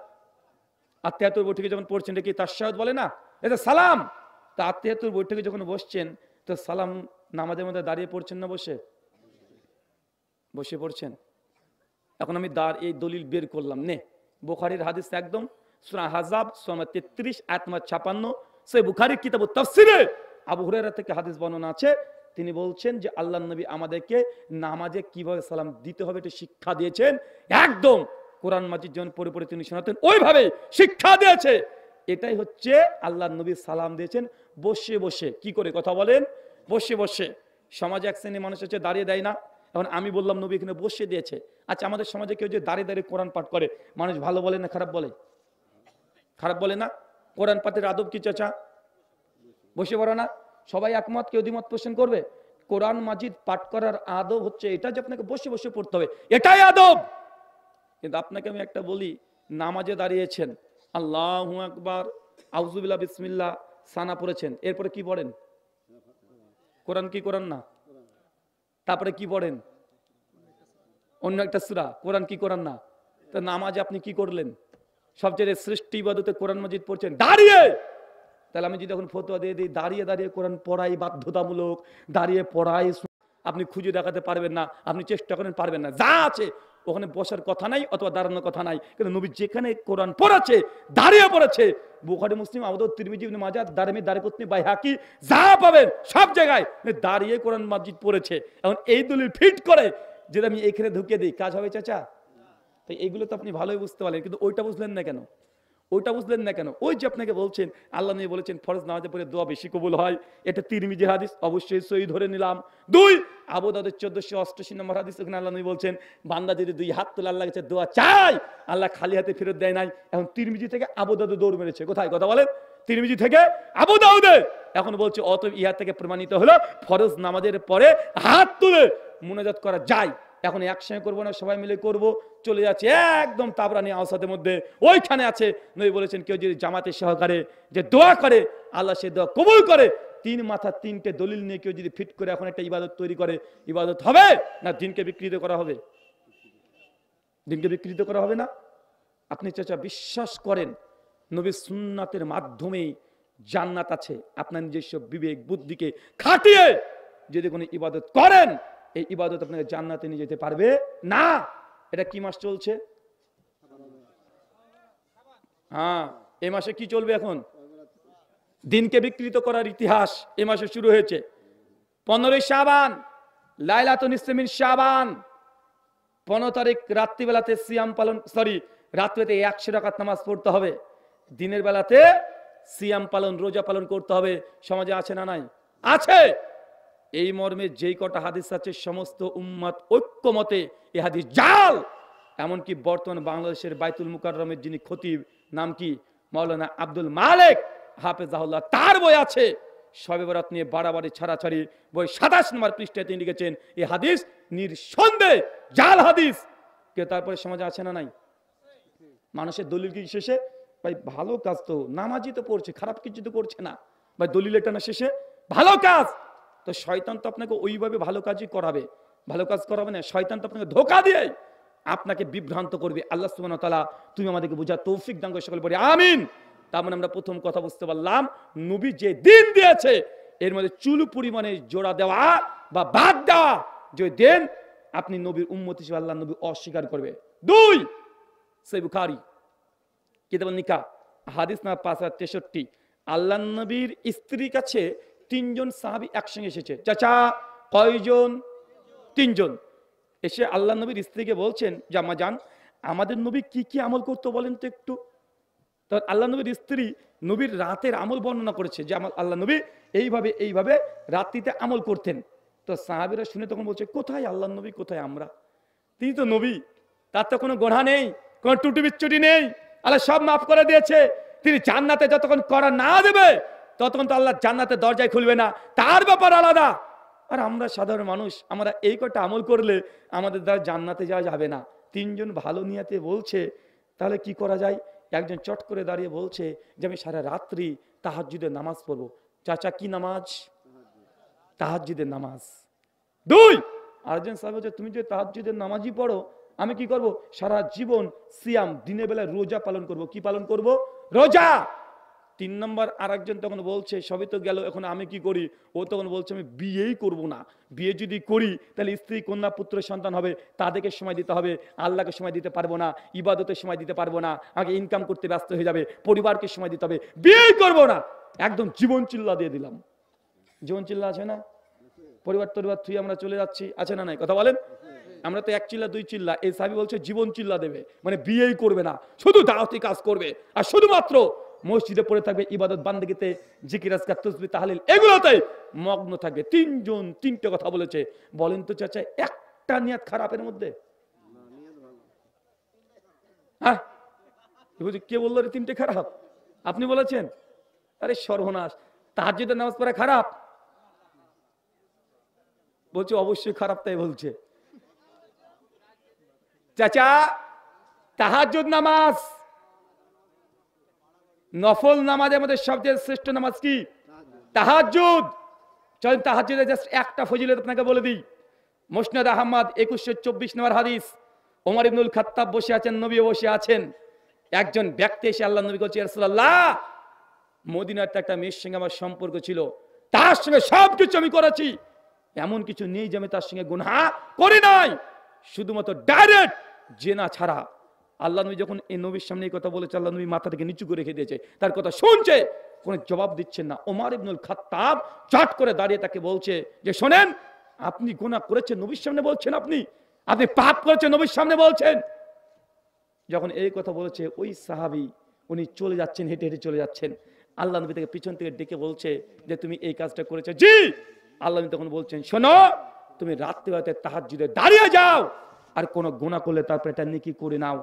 আত্তিহাতুর বৈঠকে যখন পড়ছেন এটা কি তাশাহুদ বলে না? এটা সালাম। তা আত্তিহাতুর বৈঠকে যখন বসছেন তো সালাম নামাজের মধ্যে দাঁড়িয়ে পড়ছেন না বসে? বসে পড়ছেন। এখন আমি এই দলিল বের করলাম, নে বুখারীর হাদিস একদম সূরা আহজাব সূরা 33 আয়াত নম্বর 56, সহিহ বুখারীর কিতাবুত তাফসীরে আবু হুরায়রা থেকে হাদিস বর্ণনা আছে। তিনি বলছেন যে আল্লাহর নবী আমাদেরকে নামাজে কিভাবে সালাম দিতে হবে এটা শিক্ষা দিয়েছেন, একদম কোরআন মাজিদ যেমন পড়ে পড়ে তিনি শোনাতেন ওইভাবে শিক্ষা দিয়েছে। এটাই হচ্ছে আল্লাহর নবী সালাম দিয়েছেন বসে বসে। কি করে কথা বলেন? বসে বসে। সমাজে এক শ্রেণীর মানুষ হচ্ছে দাঁড়িয়ে দেয় না, এখন আমি বললাম নবী এখানে বসে দিয়েছে। আচ্ছা আমাদের সমাজে কেউ যে দাঁড়িয়ে দাঁড়িয়ে কোরআন পাঠ করে, মানুষ ভালো বলে না খারাপ বলে? খারাপ বলে না? কোরআন পাঠের আদব কি চাচা? বসে পড়া না? সবাই একমত, কেউ দ্বিমত পোষণ করবে? কোরআন মাজিদ পাঠ করার আদব হচ্ছে এটা যে আপনাকে বসে বসে পড়তে হবে, এটাই আদব। কিন্তু আপনাকে আমি একটা বলি, নামাজে দাঁড়িয়েছেন, আল্লাহু আকবার, আউযুবিল্লাহ, বিসমিল্লাহ, সানা পড়েছেন, এরপরে কি পড়েন? কোরআন কি কোরআন না? তারপরে কি পড়েন? অন্য একটা সূরা। কোরআন কি কোরআন না? তা নামাজে আপনি কি করলেন? সবচেয়ে শ্রেষ্ঠ ইবাদতে কোরআন মাজিদ পড়ছেন দাঁড়িয়ে। তাহলে আমি যদি এখন ফতোয়া দিয়ে দিই দাঁড়িয়ে দাঁড়িয়ে কোরআন পড়াই বাধ্যতামূলক, দাঁড়িয়ে পড়াই, আপনি খুঁজে দেখাতে পারবেন না, আপনি চেষ্টা করেন পারবেন না। যা আছে ওখানে বসার কথা নাই অথবা দাঁড়ানোর কথা নাই, কিন্তু নবী যেখানে কোরআন পড়াচ্ছে দাঁড়িয়ে পড়েছে। বুখারী, মুসলিম, আবু দাউদ, তিরমিজি, ইবনে মাজাহ, দারমি, দারকুতনি, বাইহাকি যা পাবেন সব জায়গায় দাঁড়িয়ে কোরআন মাজিদ পড়েছে। এখন এই দলিল ফিট করে যদি আমি এখানে ঢুকে দিই, কাজ হবে চাচা? তো এইগুলো তো আপনি ভালোই বুঝতে পারলেন, কিন্তু ওইটা বুঝলেন না কেন? ওইটা বুঝলেন না কেন? ওই যে আপনাকে বলছেন আল্লাহ নবী বলেছেন ফরজ নামাজে পড়ে দোয়া বেশি কবুল হয়, এটা তিরমিজি হাদিস, অবশ্যই সহি ধরে নিলাম। 2 আবু দাউদের 1488 নম্বর হাদিস, ওখানে আল্লাহ নবী বলছেন বান্দা যদি 2 হাত তুলে আল্লাহর কাছে দোয়া চায় আল্লাহ খালি হাতে ফেরত দেয় নাই। এখন তিরমিজি থেকে আবু দাউদে দৌড় মেরেছে, কোথায় কথা বলেন? তিরমিজি থেকে আবু দাউদে। এখন বলছে অতএব ইহা থেকে প্রমাণিত হলো ফরজ নামাজের পরে হাত তুলে মুনাজাত করা যায়। এখন একসঙ্গে করবো না, সবাই মিলে করব, চলে যাচ্ছে একদম তাবরানি আওসাদের মধ্যে, ওইখানে আছে নবী বলেছেন কেউ যদি জামাতের সহকারে যে দোয়া করে আল্লাহ সে দোয়া কবুল করে। 3 মাথা 3টে দলিল নিয়ে কেউ যদি ফিট করে এখন একটা ইবাদত তৈরি করে, ইবাদত হবে না দিনকে বিকৃত করা হবে? দিনকে বিকৃত করা হবে না? আপনি চাচা বিশ্বাস করেন নবীর সুন্নাতের মাধ্যমেই জান্নাত আছে? আপনার নিজস্ব বিবেক বুদ্ধিকে খাটিয়ে যদি কোনো ইবাদত করেন এই ইবাদত আপনাকে জান্নাতে নিয়ে যেতে পারবে না। এটা কি মাস চলছে? হ্যাঁ, এই মাসে কি চলবে? এখন দিনকে বিকৃত করার ইতিহাস এই মাসে শুরু হয়েছে। 15 শাবান, লাইলাতুল নিসফে মিন শাবান, 15 তারিখ রাত্রিবেলাতে সিয়াম পালন, রাত্রিতে 100 রাকাত নামাজ পড়তে হবে, দিনের বেলাতে সিয়াম পালন, রোজা পালন করতে হবে। সমাজে আছে না নাই? আছে। এই মর্মে যেই কটা হাদিস আছে সমস্ত উম্মত ঐক্যমতে এই হাদিস জাল। এমনকি বর্তমান বাংলাদেশের বাইতুল মুকাররমের যিনি খতিব, নাম কি? মাওলানা আব্দুল মালিক হাফেজাহুল্লাহ, তার বই আছে শবে বরাত নিয়ে বাড়াবাড়ি ছাড়াছাড়ি বই 27 নম্বর পৃষ্ঠায় তিনি লিখেছেন এই হাদিস নিঃসন্দেহে জাল হাদিস। কে তারপরে সমাজে আছে না নাই? মানুষের দলিল কি শেষে? ভাই ভালো কাজ তো নামাজি তো পড়ছে, খারাপ কিছু তো করছে না, ভাই দলিল এটা না শেষে ভালো কাজ। তো শয়তান তো আপনাকে ওইভাবে ভালো কাজই করাবে। ভালো কাজ করাবে না, শয়তান তো আপনাকে ধোঁকা দিয়ে আপনাকে বিভ্রান্ত করবে। আল্লাহ সুবহানাহু ওয়া তাআলা তুমি আমাদেরকে বোঝার তৌফিক দান করে সকলে পড়ি আমিন। তার মানে আমরা প্রথম কথা বুঝতে পারলাম, নবী যে দিন দিয়েছে এর মধ্যে চুল পরিমাণে জোড়া দেওয়া বা বাদ দেওয়া যে দেন আপনি নবীর উম্মত হিসেবে আল্লাহ নবী অস্বীকার করবে। 2 সহিহ বুখারী কিতাবুন নিকাহ হাদিস নাম্বার 5063, আল্লাহ নবীর স্ত্রীর কাছে 3 জন সাহাবী একসঙ্গে এসেছে। চাচা কয়জন? 3 জন। এসে আল্লাহ নবীর স্ত্রীকে বলছেন যে আম্মা জান, আমাদের নবী কি কি আমল করতো বলেন তো একটু। তো আল্লাহ নবীর স্ত্রী নবীর রাতের আমল বর্ণনা করেছে যে আল্লাহ নবী এইভাবে এইভাবে রাত্রিতে আমল করতেন। তো সাহাবীরা শুনে তখন বলছে, কোথায় আল্লাহ নবী, কোথায় আমরা? তিনি তো নবী, তার তো কোনো গোনা নেই, কোনো টুটি বিচ্ছুটি নেই, আল্লাহ সব মাফ করে দিয়েছে। তিনি জান্নাতে যতক্ষণ করা না দেবে ততক্ষণ তো আল্লাহ জান্নাতের দরজায় খুলবে না, তার ব্যাপার আলাদা। আর আমরা সাধারণ মানুষ, আমরা এই কটা আমল করলে আমাদের দ্বারা জান্নাতে যাওয়া যাবে না। 3 জন ভালো নিয়াতে বলছে, তাহলে কি করা যায়? একজন চট করে দাঁড়িয়ে বলছে যে আমি সারা রাত্রি তাহাজ্জুদের নামাজ পড়বো। চাচা কি নামাজ? তাহাজ্জুদের নামাজ। 2 আরেকজন সাহেব বলছে, তুমি যে তাহাজ্জুদের নামাজই পড়ো, আমি কি করব? সারা জীবন সিয়াম, দিনের বেলায় রোজা পালন করব। কি পালন করব? রোজা। 3 নম্বর আরেকজন তখন বলছে, সবই তো গেল, এখন আমি কি করি? ও তখন বলছে, আমি বিয়েই করব না। বিয়ে যদি করি তাহলে স্ত্রী কন্যা পুত্র সন্তান হবে, তাদেরকে সময় দিতে হবে, আল্লাহকে সময় দিতে পারবো না, ইবাদতের সময় দিতে পারবো না, আগে ইনকাম করতে ব্যস্ত হয়ে যাবে, পরিবারকে সময় দিতে হবে, বিয়েই করব না। একদম জীবন চিল্লা দিয়ে দিলাম। জীবন চিল্লা আছে না? পরিবার থুই আমরা চলে যাচ্ছি, আছে না নাই? কথা বলেন। আমরা তো 1 চিল্লা 2 চিল্লা, এই সাহাবী বলছে জীবন চিল্লা দেবে, মানে বিয়েই করবে না, শুধু দাওয়াতি কাজ করবে আর শুধুমাত্র মসজিদে পড়ে থাকবে, ইবাদত বান্দেগিতে, জিকির আজকার তাসবিহ তাহলিল এগুলোতে মগ্ন থাকবে। 3 জন 3টে কথা বলেছে। বলেন তো চাচা, একটা নিয়ত খারাপের মধ্যে? হ্যাঁ, কে বললো রে 3টে খারাপ? আপনি বলেছেন? আরে সর্বনাশ, তাহাজ্জুদের নামাজ পড়া খারাপ? বলছে অবশ্যই খারাপ, তাই বলছে। চাচা তাহাজ্জুদ নামাজ নফল নামাজের মধ্যে সবচেয়ে শ্রেষ্ঠ নামাজ কি? তাহাজ্জুদ। চলেন তাহাজ্জুদের জাস্ট একটা ফজিলত আপনাকে বলে দিই। মুসনাদ আহমদ 2124 নম্বর হাদিস। ওমর ইবনুল খাত্তাব বসে আছেন, নবী বসে আছেন। একজন ব্যক্তি এসে আল্লাহ নবী বলছে, ইয়া রাসূলুল্লাহ, মদিনাতে একটা মেয়ের সঙ্গে আমার সম্পর্ক ছিল, তার সঙ্গে সবকিছু আমি করেছি, এমন কিছু নেই যে আমি তার সঙ্গে গুনাহ করি নাই, শুধুমাত্র ডাইরেক্ট জেনা ছাড়া। আল্লাহ নবী যখন এই নবীর সামনে এই কথা বলেছে, আল্লাহ নবী মাথা থেকে নিচু করে রেখে দিয়েছে, তার কথা শুনছে, কোনো জবাব দিচ্ছেন না। ওমর ইবনুল খাত্তাব চট করে দাঁড়িয়ে তাকে বলছে যে শোনেন, আপনি গুনাহ করেছেন নবীর সামনে বলছেন, আপনি পাপ করেছেন নবীর সামনে বলছেন। যখন এই কথা বলেছে, ওই সাহাবী উনি চলে যাচ্ছেন, হেঁটে হেঁটে চলে যাচ্ছেন। আল্লাহ নবী তাকে পিছন থেকে ডেকে বলছে যে তুমি এই কাজটা করেছো? জি। আল্লাহ নবী তখন বলছেন, শোনো, তুমি রাত্রিবেলাতে তাহাজ্জুদে দাঁড়িয়ে যাও, আর কোন গুনাহ করলে তারপর এটা নেকি করে নাও।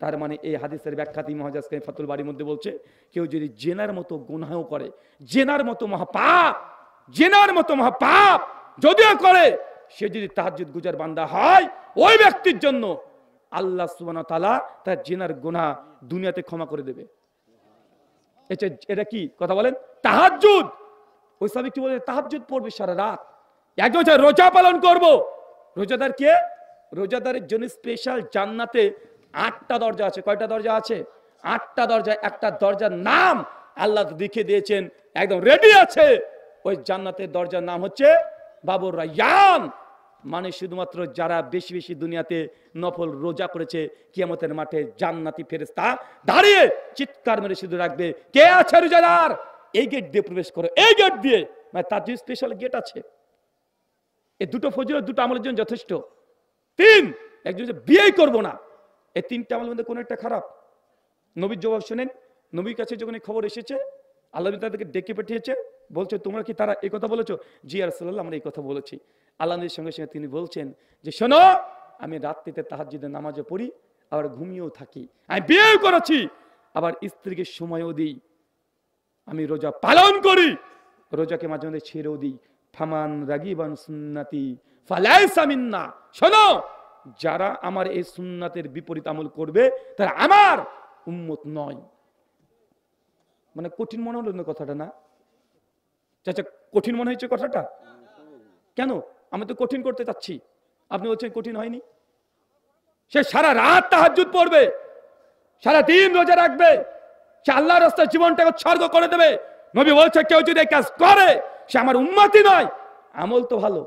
তার মানে এই হাদিসের ব্যাখ্যাতে মুহাজ্জিজ ফাতুল বারীর মধ্যে বলছে, কেউ যদি জেনার মতো গুনাহও করে, জেনার মতো মহাপাপ, জেনার মতো মহাপাপ যদিও করে, সে যদি তাহাজ্জুদ গুজার বান্দা হয়, ওই ব্যক্তির জন্য আল্লাহ সুবহানাহু ওয়া তাআলা তার জেনার গুনাহ দুনিয়াতে ক্ষমা করে দেবে। এটা কি কথা বলেন? তাহাজ্জুদ। ওই সাহাবী কি বলে? তাহাজ্জুদ পড়বে সারা রাত। একজন রোজা পালন করব। রোজাদার কে? রোজাদারের জন্য স্পেশাল জান্নাতে 8টা দরজা আছে। কয়টা দরজা আছে? 8টা দরজা। একটা দরজার নাম আল্লাহ লিখে দিয়েছেন, একদম রেডি আছে। ওই জান্নাতের দরজার নাম হচ্ছে বাবুর রায়্যান। মানে শুধুমাত্র যারা বেশি বেশি দুনিয়াতে নফল রোজা করেছে, কিয়ামতের মাঠে জান্নাতি ফেরেশতা দাঁড়িয়ে চিৎকার মেরে শুধু রাখবে, কে আছে রোজাদার, এই গেট দিয়ে প্রবেশ করো, এই গেট দিয়ে। মানে তার যে স্পেশাল গেট আছে। এই দুটো ফজিলত, দুটো আমলের জন্য যথেষ্ট। 3, একজন যে বিয়ে করবো না, এই 3টা আমলের মধ্যে কোন একটা খারাপ? নবীর জবাব শুনেন। নবীর কাছে যখন এই খবর এসেছে, আল্লাহ তাদেরকে ডেকে পাঠিয়েছে, বলছে তোমরা কি তারা এই কথা বলেছো? জি ইয়া রাসূলুল্লাহ, আমরা এই কথা বলেছি। আল্লাহ নবীর সঙ্গে সঙ্গে তিনি বলছেন যে শোনো, আমি রাত্রিতে তাহাজ্জুদের নামাজও পড়ি, আবার ঘুমিয়েও থাকি, আমি বিয়েও করেছি, আবার স্ত্রীকে সময়ও দিই, আমি রোজা পালন করি, রোজাকে মাঝে মাঝে ছেড়েও দিই। ফামান রাগিবান সুন্নতি ফালাইসা মিন্না। শোনো, যারা আমার এই সুন্নাতের বিপরীত আমল করবে তারা আমার উম্মত নয়। মানে কঠিন মনে হলো না কথাটা? না চাচা, কঠিন মনে হয়েছে কথাটা? কেন? আমি তো কঠিন করতে চাচ্ছি। আপনি বলছেন কঠিন হয়নি? সে সারা রাত তাহাজ্জুদ পড়বে, সারা দিন রোজা রাখবে, সে আল্লাহর রাস্তায় জীবনটাকে উৎসর্গ করে দেবে। নবী বলছে কেউ যদি এই কাজ করে সে আমার উম্মতি নয়। আমল তো ভালো,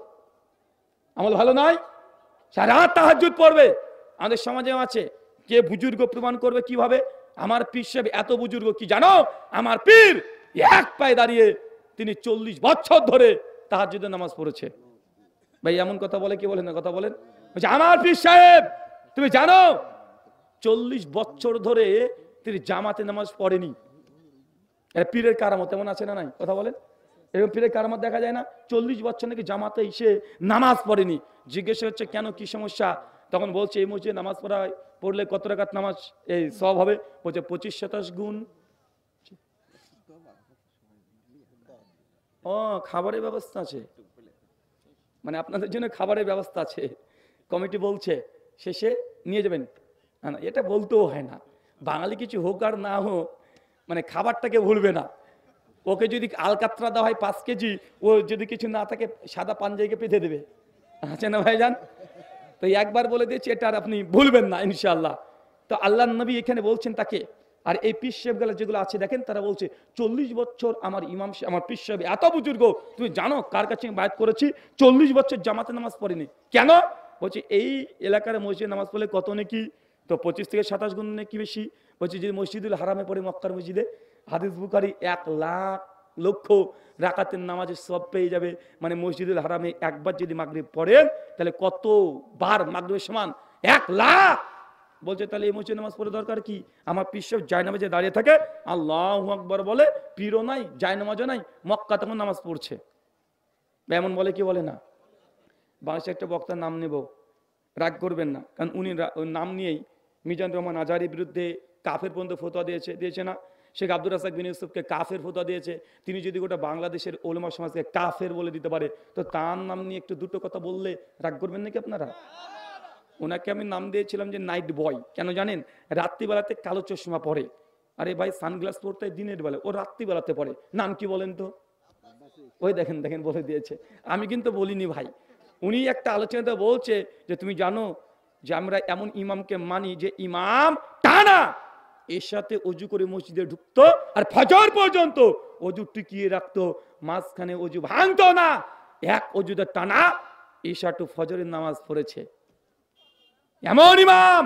আমল ভালো নয়, সারা রাত তাহাজ্জুদ পড়বে। আমাদের সমাজে আছে, কে বুজুর্গ প্রমাণ করবে কিভাবে? আমার পীর সাহেব এত বুজুর্গ, কি জানো? আমার পীর এক পায়ে দাঁড়িয়ে তিনি 40 বছর ধরে তাহাজ্জুদের নামাজ পড়েছে। ভাই এমন কথা বলে, কি বলেন না কথা বলেন? আমার পীর সাহেব তুমি জানো 40 বছর ধরে তিনি জামাতে নামাজ পড়েনি। এটা পীরের কারামত, এমন আছে না নাই? কথা বলেন, এরকম পীরের কারামত দেখা যায় না? 40 বছর নাকি জামাতে এসে নামাজ পড়েনি। জিজ্ঞেস হচ্ছে কেন, কি সমস্যা? তখন বলছে এই মসজিদে নামাজ পড়লে কত রাকাত নামাজ এই সব হবে? বলছে 25-27 গুণ। ও খাবারের ব্যবস্থা আছে, মানে আপনাদের জন্য খাবারের ব্যবস্থা আছে, কমিটি বলছে শেষে নিয়ে যাবেন। না এটা বলতেও হয় না, বাঙালি কিছু হোক আর না হোক মানে খাবারটাকে ভুলবে না। ওকে যদি আলকাতরা দেওয়া হয় 5 কেজি, ও যদি কিছু না থাকে সাদা পাঞ্জাবিকে পেতে দেবে, আছে না ভাইজান? তো একবার বলে দিয়েছি, এটা আর আপনি ভুলবেন না ইনশাআল্লাহ। তো আল্লাহর নবী এখানে বলছেন তাকে। আর এই পীর সাহেবগুলো যেগুলো আছে দেখেন, তারা বলছে 40 বছর আমার ইমাম, আমার পীর সাহেব এত বুজুর্গ, তুমি জানো কার কাছে আমি বায়াত করেছি? 40 বছর জামাতে নামাজ পড়েনি। কেন? বলছে এই এলাকার মসজিদে নামাজ পড়লে কত নাকি? তো 25 থেকে 27 গুণ নাকি বেশি। বলছে যদি মসজিদুল হারামে পড়ে, মক্কার মসজিদে, হাদিস বুখারী 1 লাখ লক্ষ রাকাতের নামাজের সব পেয়ে যাবে। মানে মসজিদুল হারামে একবার যদি মাগরিব পড়েন তাহলে কতবার মাগরিবের সমান? 1 লাখ। বলছে তাহলে এই মসজিদে নামাজ পড়ে দরকার কি? আমার পীর সাহেব জায়নামাজে দাঁড়িয়ে থাকে, আল্লাহু আকবার বলে, পীরও নাই জায়নামাজও নাই, মক্কা তখন নামাজ পড়ছে। এমন বলে কি বলে না? বাংলাদেশে একটা বক্তার নাম নেব, রাগ করবেন না, কারণ উনি নাম নিয়েই মিজানুর রহমান আজহারীর বিরুদ্ধে কাফের পর্যন্ত ফতোয়া দিয়েছে না? শেখ আব্দুর রাজ্জাক বিন ইউসুফকে কাফের ফতোয়া দিয়েছে। তিনি যদি গোটা বাংলাদেশের ওলামা সমাজকে কাফের বলে দিতে পারে, তো তার নাম নিয়ে একটু দুটো কথা বললে রাগ করবেন নাকি আপনারা? ওনাকে আমি নাম দিয়েছিলাম যে নাইট বয়। কেন জানেন? রাত্রিবেলাতে কালো চশমা পরে। আরে ভাই সানগ্লাস পরতে দিনের বেলা, ও রাত্রিবেলাতে পরে। নাম কি বলেন তো? ওই দেখেন দেখেন বলে দিয়েছে, আমি কিন্তু বলিনি ভাই। উনি একটা আলোচনাতে বলছে যে তুমি জানো যে আমরা এমন ইমামকে মানি যে ইমাম টানা এর সাথে অজু করে মসজিদে ঢুকতো আর ফজর পর্যন্ত অজু টিকিয়ে রাখতো, মাঝখানে অজু ভাঙতো না, এক অজুতে টানা ঈশা টু ফজরের নামাজ পড়েছে। এমন ইমাম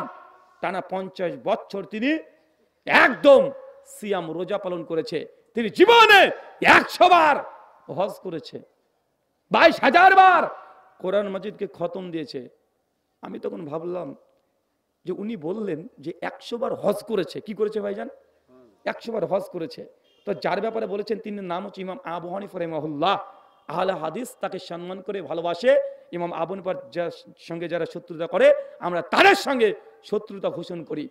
টানা 50 বছর তিনি একদম সিয়াম রোজা পালন করেছে। তিনি জীবনে 100 বার হজ করেছে, 22,000 বার কোরআন মাজিদকে খতম দিয়েছে। আমি তখন ভাবলাম যে উনি বললেন যে 100 বার হজ করেছে। কি করেছে ভাইজান? 100 বার হজ করেছে। তো যার ব্যাপারে বলেছেন তিনি নাম হচ্ছে ইমাম আবু হানিফা রাহিমাহুল্লাহ। আহলে হাদিস তাকে সম্মান করে ভালোবাসে। ইমাম আবু হানিফার সঙ্গে যারা শত্রুতা করে আমরা তাদের সঙ্গে শত্রুতা ঘোষণা করি,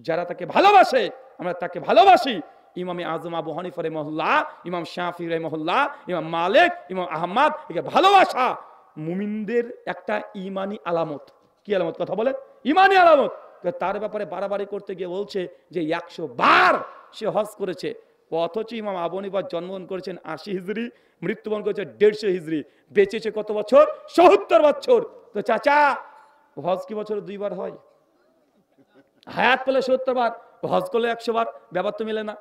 যারা তাকে ভালোবাসে আমরা তাকে ভালোবাসি। ইমাম আজম আবু হানিফা রাহিমাহুল্লাহ, ইমাম শাফি রাহিমাহুল্লাহ, ইমাম মালিক, ইমাম আহমদ, একে ভালোবাসা মুমিনদের একটা ইমানি আলামত। কি আলামত? কথা বলেন, ইমানি আলামত। তার ব্যাপারে বাড়াবাড়ি করতে গিয়ে বলছে যে 100 বার সে হজ করেছে। অথচ ইমাম আবু হানিফা জন্মগ্রহণ করেছেন 80 হিজরি, মৃত্যুবরণ করেছে 150 হিজরি, বেঁচেছে কত বছর? 70 বছর। তো চাচা হজ কি বছরে 2 বার হয়? হায়াত পেলে 70 বার, হজ করলে 100 বার, ব্যাপার তো মিলে না।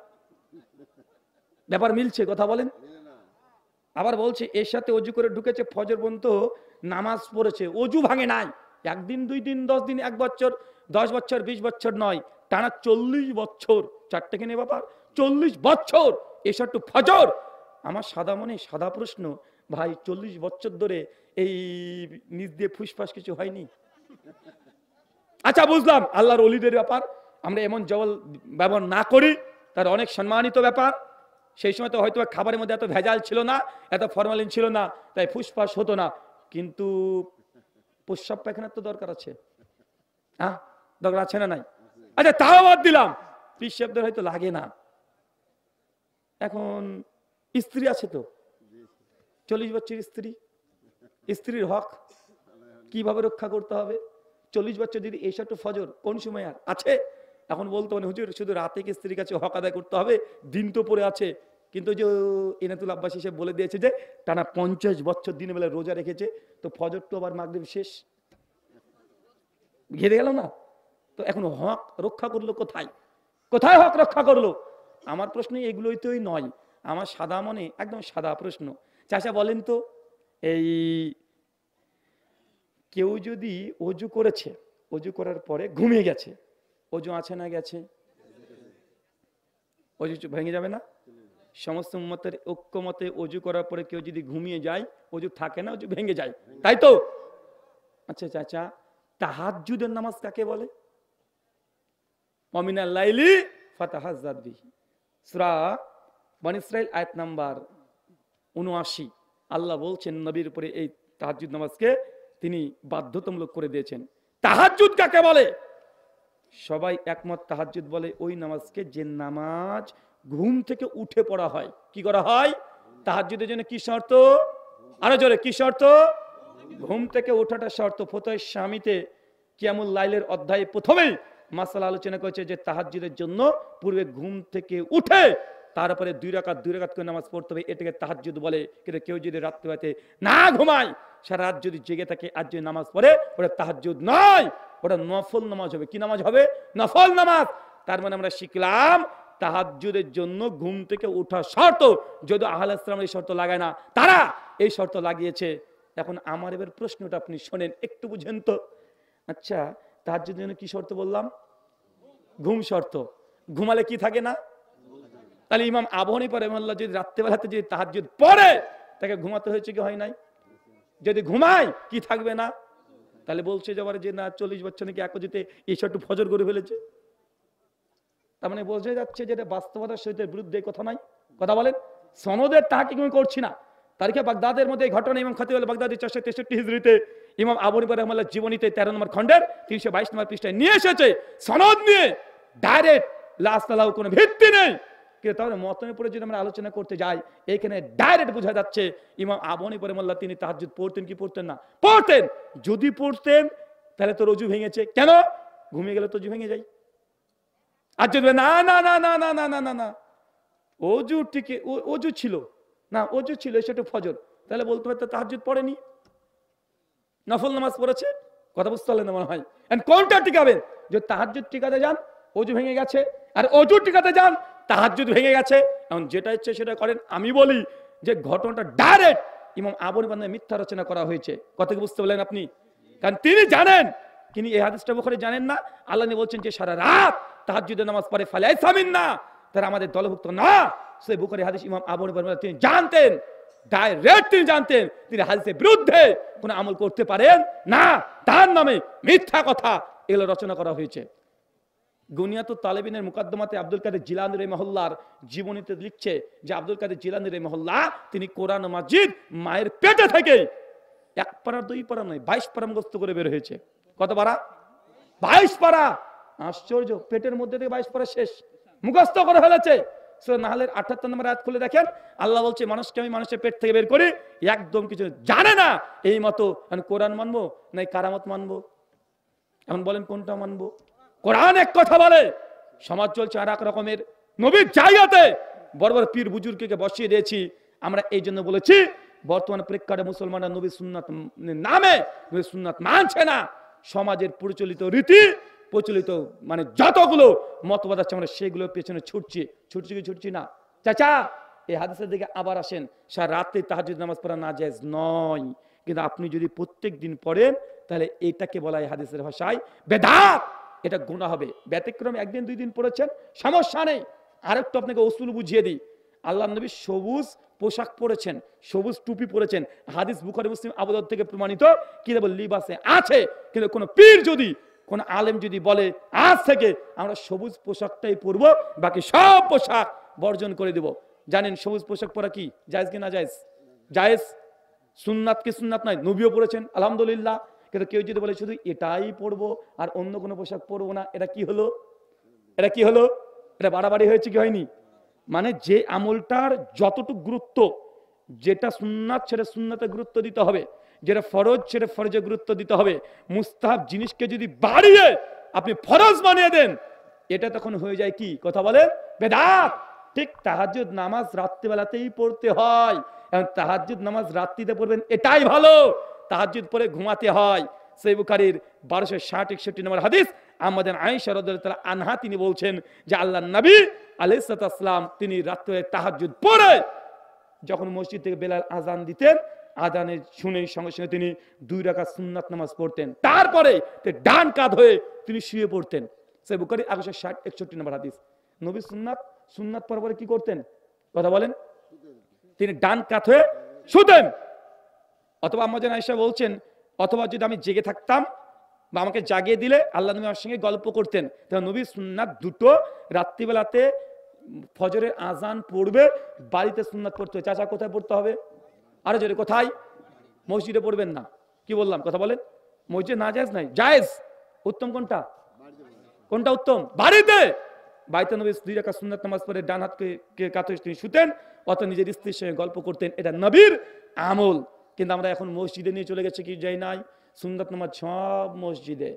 ব্যাপার মিলছে? কথা বলেন। আবার বলছে এর সাথে অজু করে ঢুকেছে, ফজর পর্যন্ত নামাজ পড়েছে, অজু ভাঙে নাই। 1 দিন 2 দিন 10 দিন 1 বছর 10 বছর 20 বছর নয়, টানা 40 বছর। চারটে কিনে ব্যাপার 40 বছর এসব টু ফজর। আমার সাদা মনে সাদা প্রশ্ন, ভাই 40 বছর ধরে এই নিজ দিয়ে ফুসফাস কিছু হয়নি? আচ্ছা বুঝলাম আল্লাহর ওলিদের ব্যাপার, আমরা এমন জল ব্যবহার না করি, তার অনেক সম্মানিত ব্যাপার। সেই সময় তো হয়তো খাবারের মধ্যে এত ভেজাল ছিল না, এত ফরমালিন ছিল না, তাই ফুসফাস হতো না। কিন্তু প্রস্রাব পায়খানার তো দরকার আছে, হ্যাঁ দরকার আছে না নাই? আচ্ছা তাও বাদ দিলাম, পিসাবদের হয়তো লাগে না। এখন স্ত্রী আছে তো, 40 বছর স্ত্রী, স্ত্রীর হক কিভাবে রক্ষা করতে হবে? 40 বছর যদি এসব তো ফজর কোন সময় আর আছে? এখন বলতো মানে হুজুর শুধু রাতে কি স্ত্রীর কাছে হক আদায় করতে হবে, দিন তো পড়ে আছে। কিন্তু যে এনাতুল আব্বাস হিসেবে বলে দিয়েছে যে টানা 50 বছর দিনের বেলা রোজা রেখেছে, তো ফজর তো আবার মাগরিব শেষ, ঘিরে গেল না? তো এখন হক রক্ষা করলো কোথায়? কোথায় হক রক্ষা করলো? আমার প্রশ্ন এগুলোই তোই নয়, আমার সাদা মনে একদম সাদা প্রশ্ন। চাচা বলেন তো, এই কেউ যদি অজু করেছে, অজু করার পরে ঘুমিয়ে গেছে, অজু আছে না গেছে? অজু ভেঙে যাবে না? সমস্ত উম্মতের ঐক্যমতে অজু করার পরে কেউ যদি ঘুমিয়ে যায়, অজু থাকে না, অজু ভেঙে যায়, তাই তো? আচ্ছা চাচা, তাহাজ্জুদের নামাজ কাকে বলে? ওয়ামিনাল লাইলি ফাতাহাজ্জাদ বিহি, সূরা বনী ইসরাঈল আয়াত নাম্বার ৭৯। আল্লাহ বলছেন নবীর উপরে এই তাহাজ্জুদ নামাজকে তিনি বাধ্যতামূলক করে দিয়েছেন। তাহাজ্জুদ কাকে বলে? সবাই একমত, তাহাজ্জুদ বলে ওই নামাজকে যে নামাজ ঘুম থেকে উঠে পড়া হয়। কি করা হয়? তাহাজ্জুদের জন্য কি শর্ত? আরো জোরে, কি শর্ত? ঘুম থেকে ওঠাটা শর্ত। ফতোয়া শামীতে কিয়ামুল লাইলের অধ্যায়ে প্রথমেই মাসালা আলোচনা করেছে যে তাহাজ্জুদের জন্য পূর্বে ঘুম থেকে উঠে তারপরে 2 রাকাত করে নামাজ পড়তে হবে, এটাকে তাহাজ্জুদ বলে। কিন্তু কেউ যদি রাত্রিতে না ঘুমায়, সারা রাত যদি জেগে থাকে আর যদি নামাজ পড়ে, ওটা তাহাজ্জুদ নয়, ওটা নফল নামাজ হবে। কি নামাজ হবে? নফল নামাজ। তার মানে আমরা শিখলাম তাহাজ্জুদের জন্য ঘুম থেকে ওঠা শর্ত। যদি আহলে ইসলাম এই শর্ত লাগায় না, তারা এই শর্ত লাগিয়েছে। এখন আমার এবার প্রশ্নটা আপনি শোনেন, একটু বুঝেন তো। আচ্ছা, তাহাজ্জুদের জন্য কি শর্ত বললাম? ঘুম শর্ত। ঘুমালে কি থাকে না? তাহলে ইমাম আবু হানিফা রাহিমাহুল্লাহ যদি রাত্রেবেলাতে যদি তাহাজ্জুদ পড়ে, তাকে ঘুমাতে হয়েছে কি হয় নাই? যদি ঘুমায় কি থাকবে না? তাহলে বলছে যে না 40 বছর নাকি একজিতে এই শর্ত ফজর করে ফেলেছে। তার মানে বোঝা যাচ্ছে যে এটা বাস্তবতার সহিতের বিরুদ্ধে কথা নাই। কথা বলেন, সনদের তাহাকিক আমি করছি না। তারিখে বাগদাদের মধ্যে এই ঘটনা ইমাম খতিব বাগদাদি 463 হিজরিতে ইমাম আবু হানিফা রাহিমাহুল্লাহ জীবনীতে 13 নম্বর খণ্ডের 322 নম্বর পৃষ্ঠায় নিয়ে এসেছে। সনদ নিয়ে ডাইরেক্ট লাস্তালাও কোনো ভিত্তি নেই। কিন্তু তাহলে মতনের পরে যদি আমরা আলোচনা করতে যাই, এখানে ডাইরেক্ট বোঝা যাচ্ছে ইমাম আবু হানিফা রাহিমাহুল্লাহ তিনি তাহাজ্জুদ পড়তেন কি পড়তেন না? পড়তেন। যদি পড়তেন তাহলে তো অজু ভেঙেছে। কেন? ঘুমিয়ে গেলে তো অজু ভেঙে যায়। আর যদি না না না না না না না না না অজু টিকে অজু ছিল না, অজু ছিল সেটা ফজর, তাহলে বলতে পারতো তাহাজ্জুদ পড়েনি, নফল নামাজ পড়েছে। কথা বুঝতে পারলেন না মনে হয়? কোনটা টিকাবেন? যে তাহাজ্জুদ টিকাতে যান অজু ভেঙে গেছে, আর অজু টিকাতে যান তাহাজ্জুদ ভেঙে গেছে। এখন যেটা ইচ্ছে সেটা করেন। আমি বলি যে ঘটনাটা ডাইরেক্ট ইমাম আবু হানিফা মিথ্যা রচনা করা হয়েছে। কথা কি বুঝতে পারলেন আপনি? কারণ তিনি জানেন, তিনি এই হাদিসটা বুখারী জানেন না। আল্লাহ বলছেন যে সারা রাত তাহাজ্জুদের নামাজ পড়ে ফালাইসা মিন্না, তারা আমাদের দলভুক্ত না। সেই বুখারী হাদিস ইমাম আবু হানিফা তিনি জানতেন, ডাইরেক্ট তিনি জানতেন তিনি হাদিসের বিরুদ্ধে কোন আমল করতে পারেন না। তার নামে মিথ্যা কথা এগুলো রচনা করা হয়েছে। গুনিয়াতুত তালেবিনের মুকদ্দমাতে আব্দুল কাদের জিলানী রাহিমাহুল্লাহর জীবনীতে লিখছে যে আব্দুল কাদের জিলানী রাহিমাহুল্লাহ তিনি কোরআন মাজিদ মায়ের পেটে থেকে 1 পারা 2 পারা নয় 22 পারা মুখস্থ করে বের হয়েছে। কত পারা? 22 পারা। আশ্চর্য, পেটের মধ্যে থেকে 22 পারা শেষ মুখস্থ করে ফেলেছে। সূরা নাহলের 78 নম্বর আয়াত খুলে দেখেন, আল্লাহ বলছে মানুষকে আমি মানুষের পেট থেকে বের করি, একদম কিছু জানে না এই মতো। কোরআন মানবো না কারামত মানবো? এখন বলেন কোনটা মানবো? কোরআন এক কথা বলে, সমাজ চলছে আর এক রকমের। নবীর জায়গাতে বড় বড় পীর বুজুর্গকে বসিয়ে দিয়েছি। আমরা এই জন্য বলেছি বর্তমান প্রেক্ষাপটে মুসলমানরা নবী সুন্নাত নামে নবী সুন্নাত মানছে না। সমাজের প্রচলিত রীতি প্রচলিত মানে যতগুলো মতবাদ আছে আমরা সেগুলোর পেছনে ছুটছি না। চাচা এই হাদিসের দিকে আবার আসেন। সারা রাতে তাহাজ্জুদ নামাজ পড়া নাজায়েজ নয়, কিন্তু আপনি যদি প্রত্যেক দিন পড়েন তাহলে এটাকে বলা হয় হাদিসের ভাষায় বেদাত। এটা গুনাহ হবে। ব্যতিক্রমে 1 দিন 2 দিন পড়েছেন সমস্যা নেই। আরেকটু আপনাকে উসুল বুঝিয়ে দিই। আল্লাহ নবী সবুজ পোশাক পরেছেন, সবুজ টুপি পরেছেন। হাদিস বুখারী মুসলিম আবু দাউদ থেকে প্রমাণিত কিতাবুল লিবাসে আছে। কিন্তু কোন পীর যদি কোন আলেম যদি বলে আজ থেকে আমরা সবুজ পোশাকটাই পরবো, বাকি সব পোশাক বর্জন করে দেব, জানেন সবুজ পোশাক পরা কি জায়েজ কি না জায়েজ? জায়েজ। সুন্নাত কি সুন্নাত নয়? নবীও পড়েছেন আলহামদুলিল্লাহ। কিন্তু কেউ যদি বলে শুধু এটাই পরবো আর অন্য কোনো পোশাক পরবো না, এটা কি হলো? এটা কি হলো? এটা বাড়াবাড়ি হয়েছে কি হয়নি? মানে যে আমলটার যতটুকু গুরুত্ব, যেটা সুন্নাত সেটা সুন্নাতে গুরুত্ব দিতে হবে, যেটা ফরজ সেটা ফরজে গুরুত্ব দিতে হবে। মুস্তাহাব জিনিসকে যদি বাড়িয়ে আপনি ফরজ বানিয়ে দেন, এটা তখন হয়ে যায় কি? কথা বলেন বেদাত। ঠিক তাহাজ্জুদ নামাজ রাত্রিবেলাতেই পড়তে হয়। এখন তাহাজ্জুদ নামাজ রাত্রিতে পড়বেন এটাই ভালো। তাহাজ্জুদ পড়ে ঘুমাতে হয়, সহিহ বুখারীর 1260-61 নম্বর হাদিস, আমাদের আয়েশা রাদিয়াল্লাহু তাআলা আনহা তিনি বলছেন যে আল্লাহর নবী আলাইহিস সালাম তিনি রাতে তাহাজ্জুদ পড়ে যখন মসজিদ থেকে বেলাল আযান দিতেন, আযানের শুনে সঙ্গে সঙ্গে তিনি 2 রাকাত সুন্নাত নামাজ পড়তেন, তারপরে ডান কাঁধ হয়ে তিনি শুয়ে পড়তেন। সহিহ বুখারী 1260-61 নম্বর হাদিস। নবী সুন্নাত পড়ার পরে কি করতেন কথা বলেন? তিনি ডান কাঁধ হয়ে শুতেন। অথবা আমাদের আয়েশা বলছেন, অথবা যদি আমি জেগে থাকতাম বা আমাকে জাগিয়ে দিলে আল্লাহ নবী আমার সঙ্গে গল্প করতেন। তাহলে নবী সুন্নাত দুটো রাত্রিবেলাতে ফজরের আজান পড়বে, বাড়িতে সুন্নাত পড়তে হবে। চাচা কোথায় পড়তে হবে? আরে জোরে কোথায়? মসজিদে পড়বেন না। কি বললাম কথা বলেন? মসজিদে না জায়েজ নাই, জায়েজ। উত্তম কোনটা? কোনটা উত্তম? বাড়িতে। বাড়িতে নবী 2 রাকাত সুন্নাত নামাজ পড়ে ডান হাতকে কাঁধে তিনি শুতেন, অথবা নিজের স্ত্রীর সঙ্গে গল্প করতেন। এটা নবীর আমল। কিন্তু আমরা এখন মসজিদে নিয়ে চলে গেছে কি যাই নাই, সুন্নাত নামাজ সব মসজিদে,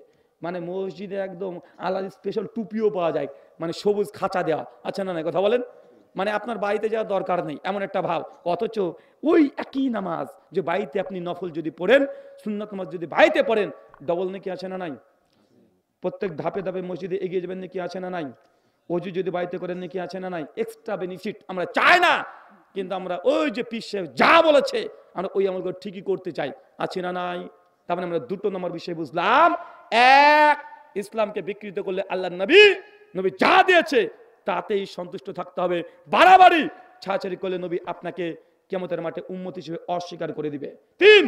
মানে মসজিদে একদম আলাদা স্পেশাল টুপিও পাওয়া যায়, মানে সবুজ খাঁচা দেওয়া। আচ্ছা না কথা বলেন, মানে আপনার বাড়িতে যাওয়ার দরকার নেই এমন একটা ভাব। অথচ ওই একই নামাজ যে বাড়িতে আপনি নফল যদি পড়েন, সুন্নাত নামাজ যদি বাড়িতে পড়েন, ডবল নাকি আছে না নাই? প্রত্যেক ধাপে ধাপে মসজিদে এগিয়ে যাবেন নাকি আছে না নাই? অজু যদি বাড়িতে করেন নাকি আছে না নাই? এক্সট্রা বেনিফিট আমরা চাই না, কিন্তু আমরা ওই যে পীর সাহেব যা বলেছে আমরা ওই আমল করে ঠিকই করতে চাই, আছে না নাই? তারপরে আমরা 2 নম্বর বিষয় বুঝলাম। এক, ইসলামকে বিকৃত করলে আল্লাহ নবী যা দিয়েছে তাতেই সন্তুষ্ট থাকতে হবে। বাড়াবাড়ি ছাড়াছাড়ি করলে নবী আপনাকে কিয়ামতের মাঠে উম্মত হিসেবে অস্বীকার করে দিবে। 3,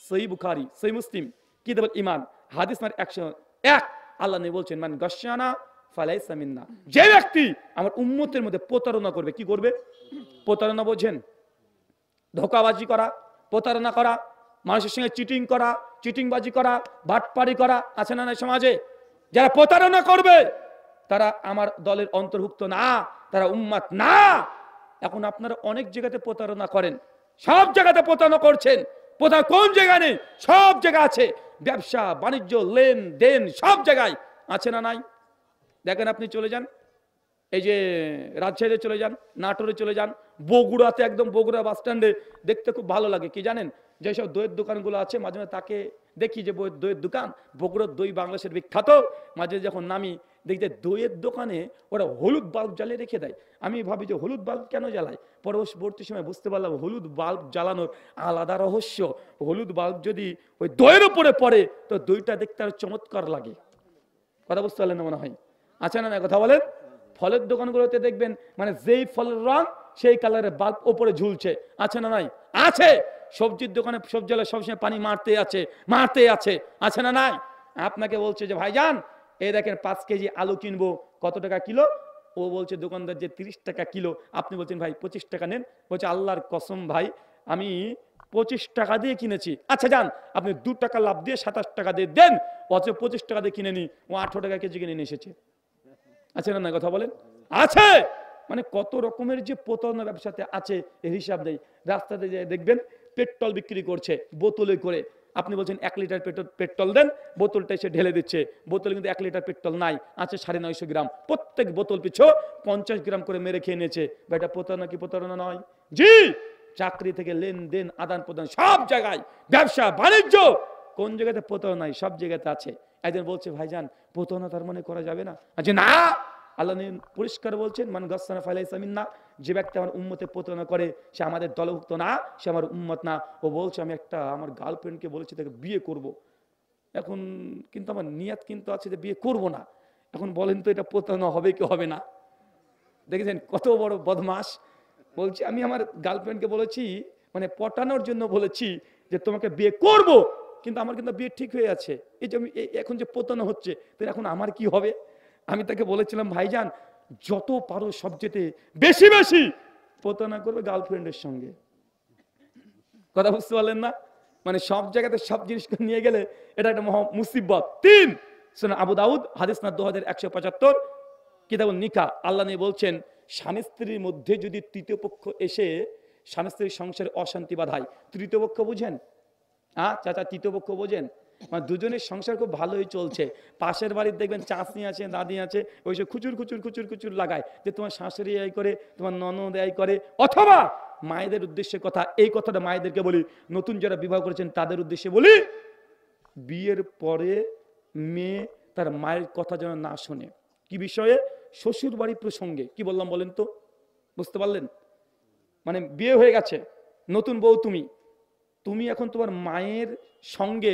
সহিহ বুখারী সহিহ মুসলিম কিতাবুল ঈমান হাদিস নাম্বার 101, আল্লাহ নবী বলছেন, মান গাশশানা ফালাইসা মিন্না, যে ব্যক্তি আমার উম্মতের মধ্যে প্রতারণা করবে। কি করবে? প্রতারণা বোঝেন? ধোঁকাবাজি করা, প্রতারণা করা, মানুষের সঙ্গে চিটিং করা, চিটিংবাজি করা, বাটপারি করা, আছে না সমাজে? যারা প্রতারণা করবে তারা আমার দলের অন্তর্ভুক্ত না, তারা উম্মত না। এখন আপনারা অনেক জায়গাতে প্রতারণা করেন, সব জায়গাতে প্রতারণা করছেন। প্রতারণা কোন জায়গায় নেই? সব জায়গায় আছে। ব্যবসা বাণিজ্য লেনদেন সব জায়গায় আছে না নাই? দেখেন আপনি চলে যান এই যে রাজশাহীতে চলে যান, নাটোরে চলে যান, বগুড়াতে, একদম বগুড়া বাস স্ট্যান্ডে দেখতে খুব ভালো লাগে। কি জানেন? যেসব দইয়ের দোকানগুলো আছে, মাঝে মাঝে তাকে দেখি যে দইয়ের দোকান, বগুড়ার দই বাংলাদেশের বিখ্যাত। মাঝে যখন নামি দেখি যে দইয়ের দোকানে ওরা হলুদ বাল্ব জ্বালিয়ে রেখে দেয়। আমি ভাবি যে হলুদ বাল্ব কেন জ্বালায়? পরবর্তী সময় বুঝতে পারলাম হলুদ বাল্ব জ্বালানোর আলাদা রহস্য। হলুদ বাল্ব যদি ওই দইয়ের উপরে পড়ে তো দইটা দেখতে আরো চমৎকার লাগে। কথা বুঝতে পারলেন না মনে হয়? আচ্ছা না কথা বলেন? ফলের দোকানগুলোতে দেখবেন মানে যেই ফলের রং সেই কালারের বাল্ব ওপরে ঝুলছে, আছে না নাই? আছে। সবজির দোকানে সবজি সবসময় পানি মারতে আছে, আছে না নাই? আপনাকে বলছে যে ভাইজান এই দেখেন 5 কেজি আলু কিনবো, কত টাকা কিলো? ও বলছে দোকানদার যে 30 টাকা কিলো। আপনি বলছেন ভাই 25 টাকা নেন। বলছে আল্লাহর কসম ভাই আমি 25 টাকা দিয়ে কিনেছি। আচ্ছা যান আপনি 2 টাকা লাভ দিয়ে 27 টাকা দিয়ে দেন। অথচ 25 টাকা দিয়ে কিনে নি, ও 18 টাকা কেজি কিনে নিয়ে এসেছে। আছে না কথা বলেন? আছে। মানে কত রকমের যে প্রতারণা ব্যবসাতে আছে এর হিসাব নেই। রাস্তাতে যে দেখবেন পেট্রোল বিক্রি করছে বোতলে করে। আপনি বলছেন 1 লিটার পেট্রোল দেন, বোতলটা এসে ঢেলে দিচ্ছে। বোতলে কিন্তু 1 লিটার পেট্রোল নাই, আছে 950 গ্রাম। প্রত্যেক বোতল পিছু 50 গ্রাম করে মেরে খেয়ে নিয়েছে। বা এটা প্রতারণা কি প্রতারণা নয়? জি। চাকরি থেকে লেনদেন আদান প্রদান সব জায়গায়, ব্যবসা বাণিজ্য কোন জায়গাতে প্রতারণা নাই? সব জায়গাতে আছে। একজন বলছে ভাইজান প্রতারণা তার মানে করা যাবে না। আচ্ছা না, আল্লাহ পরিষ্কার বলছেন, মান গাসসানা ফালাইসা মিন্না, যে ব্যক্তি আমার উম্মতে প্রতারণা করে সে আমাদের দলভুক্ত না, সে আমার উম্মত না। ও বলছে আমি একটা আমার গার্লফ্রেন্ডকে বলেছি তাকে বিয়ে করব, এখন কিন্তু আমার নিয়ত কিন্তু আছে যে বিয়ে করব না। এখন বলেন তো এটা প্রতারণা হবে কি হবে না? দেখেছেন কত বড় বদমাশ। বলছি আমি আমার গার্লফ্রেন্ডকে বলেছি, মানে পটানোর জন্য বলেছি যে তোমাকে বিয়ে করব, কিন্তু আমার কিন্তু বিয়ে ঠিক হয়ে আছে। এই যে আমি এখন যে প্রতারণা হচ্ছে, তো এখন আমার কি হবে? আমি তাকে বলেছিলাম ভাইজান যত পারো সবচেয়ে বেশি বেশি প্রতারণা করবে গার্লফ্রেন্ডের সঙ্গে। কথা বুঝতে পারলেন না? মানে সব জায়গাতে সব জিনিস নিয়ে গেলে এটা একটা মহা মুসিবত। 3 সুনান আবু দাউদ হাদিস না 2175 কিতাবুন নিকাহ, আল্লাহ নবী বলছেন স্বামী স্ত্রীর মধ্যে যদি তৃতীয় পক্ষ এসে স্বামী স্ত্রীর সংসারে অশান্তি বাধায়, তৃতীয় পক্ষ বুঝেন? চাচা তৃতীয় পক্ষ বোঝেন? মানে দুজনের সংসার খুব ভালোই চলছে, পাশের বাড়ির দেখবেন চাষনি আছে দাদি আছে, ওই সব খুচুর খুচুর খুচুর খুচুর লাগায় যে তোমার শাশুড়ি এই করে, তোমার ননদ এই করে। অথবা মায়েদের উদ্দেশ্যে কথা, এই কথাটা মায়েদেরকে বলি, নতুন যারা বিবাহ করেছেন তাদের উদ্দেশ্যে বলি, বিয়ের পরে মেয়ে তার মায়ের কথা যেন না শোনে। কি বিষয়ে? শ্বশুর বাড়ি প্রসঙ্গে। কি বললাম বলেন তো? বুঝতে পারলেন? মানে বিয়ে হয়ে গেছে, নতুন বউ তুমি এখন তোমার মায়ের সঙ্গে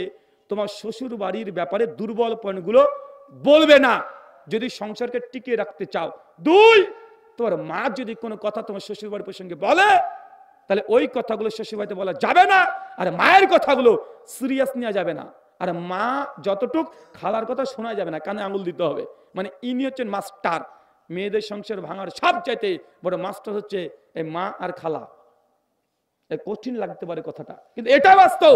তোমার শ্বশুর বাড়ির ব্যাপারে দুর্বল পয়েন্টগুলো বলবে না, যদি সংসারকে টিকিয়ে রাখতে চাও। 2, তোমার মা যদি কোনো কথা তোমার শ্বশুর বাড়ির প্রসঙ্গে বলে, তাহলে ওই কথাগুলো শ্বশুর বাড়িতে বলা যাবে না, আর মায়ের কথাগুলো সিরিয়াস নেওয়া যাবে না। আর মা যতটুক, খালার কথা শোনা যাবে না, কানে আঙুল দিতে হবে। মানে ইনি হচ্ছেন মাস্টার। মেয়েদের সংসার ভাঙার সবচাইতে বড় মাস্টার হচ্ছে এই মা আর খালা। কঠিন লাগতে পারে কথাটা, কিন্তু এটা বাস্তব।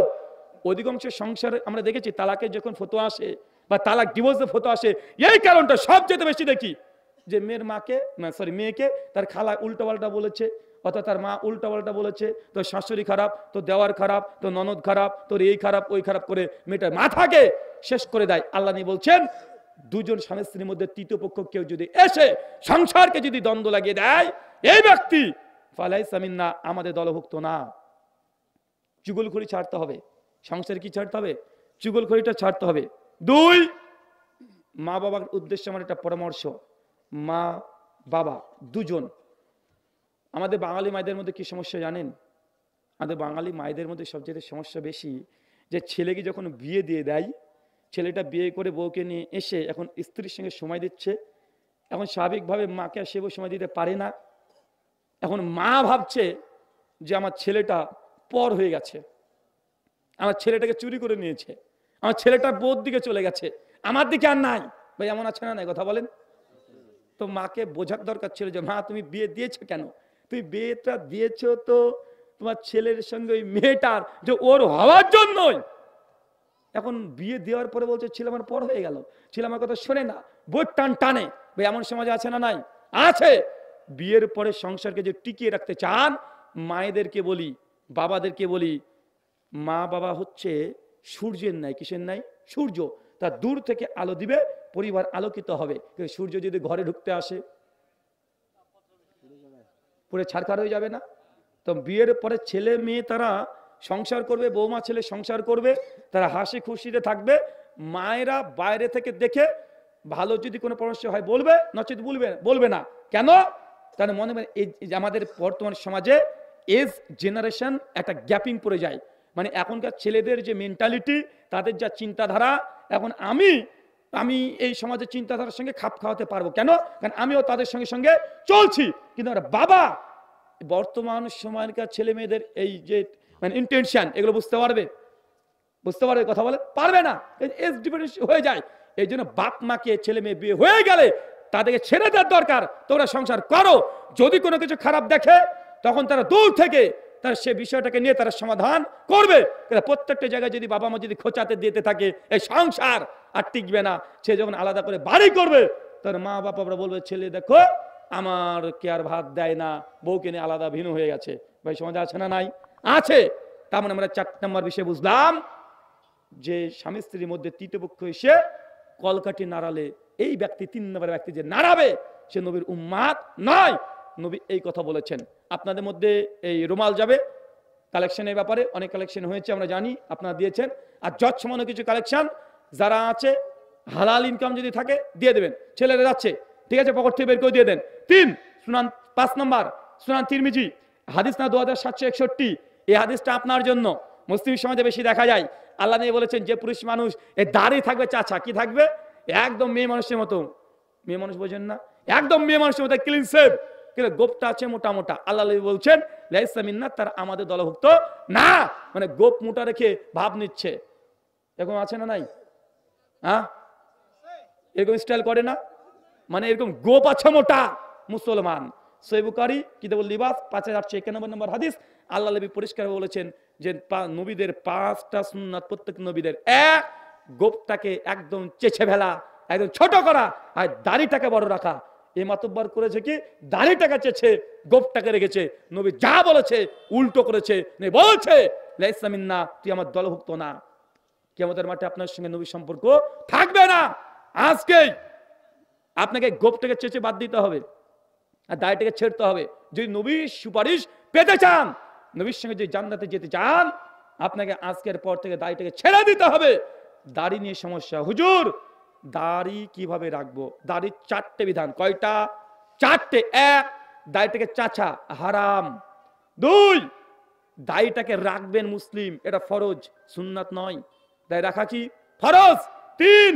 অধিকাংশ সংসারে আমরা দেখেছি তালাকের যখন ফতোয়া আসে বা তালাক ডিভোর্সের ফতোয়া আসে, এই কারণটা সবচেয়ে বেশি দেখি যে মেয়েকে তার খালা উল্টোপাল্টা বলেছে, অর্থাৎ তার মা উল্টোপাল্টা বলেছে, তোর শাশুড়ি খারাপ, তোর দেওয়ার খারাপ, তোর ননদ খারাপ, তোর এই খারাপ ওই খারাপ করে মেয়েটার মাথাকে শেষ করে দেয়। আল্লাহ নিয়ে বলছেন, দুজন স্বামী স্ত্রীর মধ্যে তৃতীয় পক্ষ কেউ যদি এসে সংসারকে যদি দ্বন্দ্ব লাগিয়ে দেয়, এই ব্যক্তি ফালাইসা মিন্না, আমাদের দলভুক্ত না। চুগলখড়ি ছাড়তে হবে। সংসারে কি ছাড়তে হবে? চুগলখড়িটা ছাড়তে হবে। 2, মা বাবার উদ্দেশ্যে আমার একটা পরামর্শ। মা বাবা দুজন, আমাদের বাঙালি মায়েদের মধ্যে কি সমস্যা জানেন? আমাদের বাঙালি মায়েদের মধ্যে সবচেয়ে সমস্যা বেশি যে ছেলেকে যখন বিয়ে দিয়ে দেয়, ছেলেটা বিয়ে করে বউকে নিয়ে এসে এখন স্ত্রীর সঙ্গে সময় দিচ্ছে, এখন স্বাভাবিকভাবে মাকে আর সেভাবে সময় দিতে পারে না। এখন মা ভাবছে যে আমার ছেলেটা পর হয়ে গেছে, আমার ছেলেটাকে চুরি করে নিয়েছে, আমার ছেলেটা বউর দিকে চলে গেছে, আমার দিকে আর নাই। ভাই এমন আছে না? নাই কথা বলেন তো। মাকে বোঝার দরকার ছিল যে মা তুমি বিয়ে দিয়েছো কেন? তুই বিয়েটা দিয়েছো তো তোমার ছেলের সঙ্গে ওই মেয়েটার যে ওর হওয়ার জন্যই। এখন বিয়ে দেওয়ার পরে বলছে ছেলে আমার পর হয়ে গেল, ছেলে আমার কথা শোনে না, বই টানে। ভাই এমন সমাজে আছে না? নাই? আছে। বিয়ের পরে সংসারকে যে টিকিয়ে রাখতে চান, মায়েদেরকে বলি, বাবাদেরকে বলি, মা বাবা হচ্ছে সূর্যের ন্যায়। কিসের ন্যায়? সূর্য। তা দূর থেকে আলো দিবে, পরিবার আলোকিত হবে। সূর্য যদি ঘরে ঢুকতে আসে, পুরো ছারখার হয়ে যাবে না? তো বিয়ের পরে ছেলে মেয়ে তারা সংসার করবে, বৌমা ছেলে সংসার করবে, তারা হাসি খুশিতে থাকবে। মায়েরা বাইরে থেকে দেখে ভালো যদি কোনো পরামর্শ হয় বলবে, নচেত বলবে না। কেন? কারণ মনে হয় আমাদের বর্তমান সমাজে এজ জেনারেশন একটা গ্যাপিং পড়ে যায়। মানে এখনকার ছেলেদের যে মেন্টালিটি, তাদের যা চিন্তাধারা, এখন আমি এই সমাজের চিন্তাধারার সঙ্গে খাপ খাওয়াতে পারবো। কেন? কারণ আমিও তাদের সঙ্গে সঙ্গে চলছি। কিন্তু আমরা বাবা বর্তমান সময়কার ছেলে মেয়েদের এই যে মানে ইন্টেনশন, এগুলো বুঝতে পারবে কথা বলে পারবে না, এজ ডিফারেন্স হয়ে যায়। এই জন্য বাপ মাকে ছেলে মেয়ে বিয়ে হয়ে গেলে তাদেরকে ছেড়ে দেওয়ার দরকার। তোমরা সংসার করো, যদি কোনো কিছু খারাপ দেখে তখন তারা দূর থেকে তারা সে বিষয়টাকে নিয়ে তারা সমাধান করবে। প্রত্যেকটা জায়গায় যদি বাবা মা যদি খোঁচাতে দিতে থাকে, এই সংসার আর টিকবে না। সে যখন আলাদা করে বাড়ি করবে, তার মা বাবারা বলবে ছেলে দেখো আমার কে আর ভাত দেয় না, বউকে নিয়ে আলাদা ভিন্ন হয়ে গেছে। ভাই সমাজে আছে না? নাই? আছে। তার মানে আমরা 4 নম্বর বিষয় বুঝলাম যে স্বামী স্ত্রীর মধ্যে তৃতীয় পক্ষ এসে কলকাঠি নাড়ালে এই ব্যক্তি 3 নম্বর ব্যক্তি যে নাড়াবে সে নবীর উম্মাত নয়। নবী এই কথা বলেছেন। আপনাদের মধ্যে এই রুমাল যাবে কালেকশনের ব্যাপারে অনেক কালেকশন হয়েছে, আমরা জানি আপনারা দিয়েছেন। আর যত সমানো কিছু কালেকশন যারা আছে হালাল ইনকাম যদি থাকে দিয়ে দেবেন। ছেলেরা যাচ্ছে, ঠিক আছে, পকেট থেকে বের করে দিয়ে দেন। 3 সুনান 5 নম্বর সুনান তিরমিজি হাদিস না 2761, এই হাদিসটা আপনার জন্য। মুসলিম সমাজে বেশি দেখা যায়। আল্লাহ নিয়ে বলেছেন যে পুরুষ মানুষ এ দাড়ি থাকবে, চাচা কি থাকবে, একদম মেয়ে মানুষের মতো। মেয়ে মানুষ বোঝেন না? একদম মেয়ে মানুষের মতো ক্লিন শেভ, কিন্তু গোপটা আছে মোটা মোটা। আল্লাহ বলছেন লাইসা মিন্না, তার আমাদের দলভুক্ত না। মানে গোপ মোটা রেখে ভাব নিচ্ছে। এরকম আছে না? নাই? হ্যাঁ, এরকম স্টাইল করে না? মানে এরকম গোপ আছে মোটা মুসলমান। সহিহ বুখারী কিতাবুল লিবাস 5191 নম্বর হাদিস। আল্লাহ নবী পরিষ্কার বলেছেন যে নবীদের 5টা সুন্নাত, প্রত্যেক নবীদের এক, গোপটাকে একদম চেঁচে ফেলা, একদম ছোট করা, আর দাড়িটাকে বড় রাখা। এই মাতব্বর করেছে কি? দাড়িটাকে চেঁচে গোপটাকে রেখেছে। নবী যা বলেছে উল্টো করেছে। বলছে লাইসা মিন্না, তুই আমার দলভুক্ত না। কিয়ামতের মাঠে আপনার সঙ্গে নবী সম্পর্ক থাকবে না। আজকেই আপনাকে গোপটাকে চেঁচে বাদ দিতে হবে আর দাড়িটাকে ছেড়তে হবে। যদি নবীর সুপারিশ পেতে চান, নবীর সঙ্গে যদি জান্নাতে যেতে চান, আপনাকে আজকের পর থেকে দাড়িটাকে ছেড়ে দিতে হবে। দাড়ি নিয়ে সমস্যা। হুজুর দাড়ি কিভাবে রাখবো? দাড়ির 4টে বিধান। কয়টা? 4টে। 1, দাড়িটাকে চাচা হারাম। 2, দাড়িটাকে রাখবেন মুসলিম, এটা ফরজ, সুন্নাত নয়। দাড়ি রাখা কি? ফরজ। 3,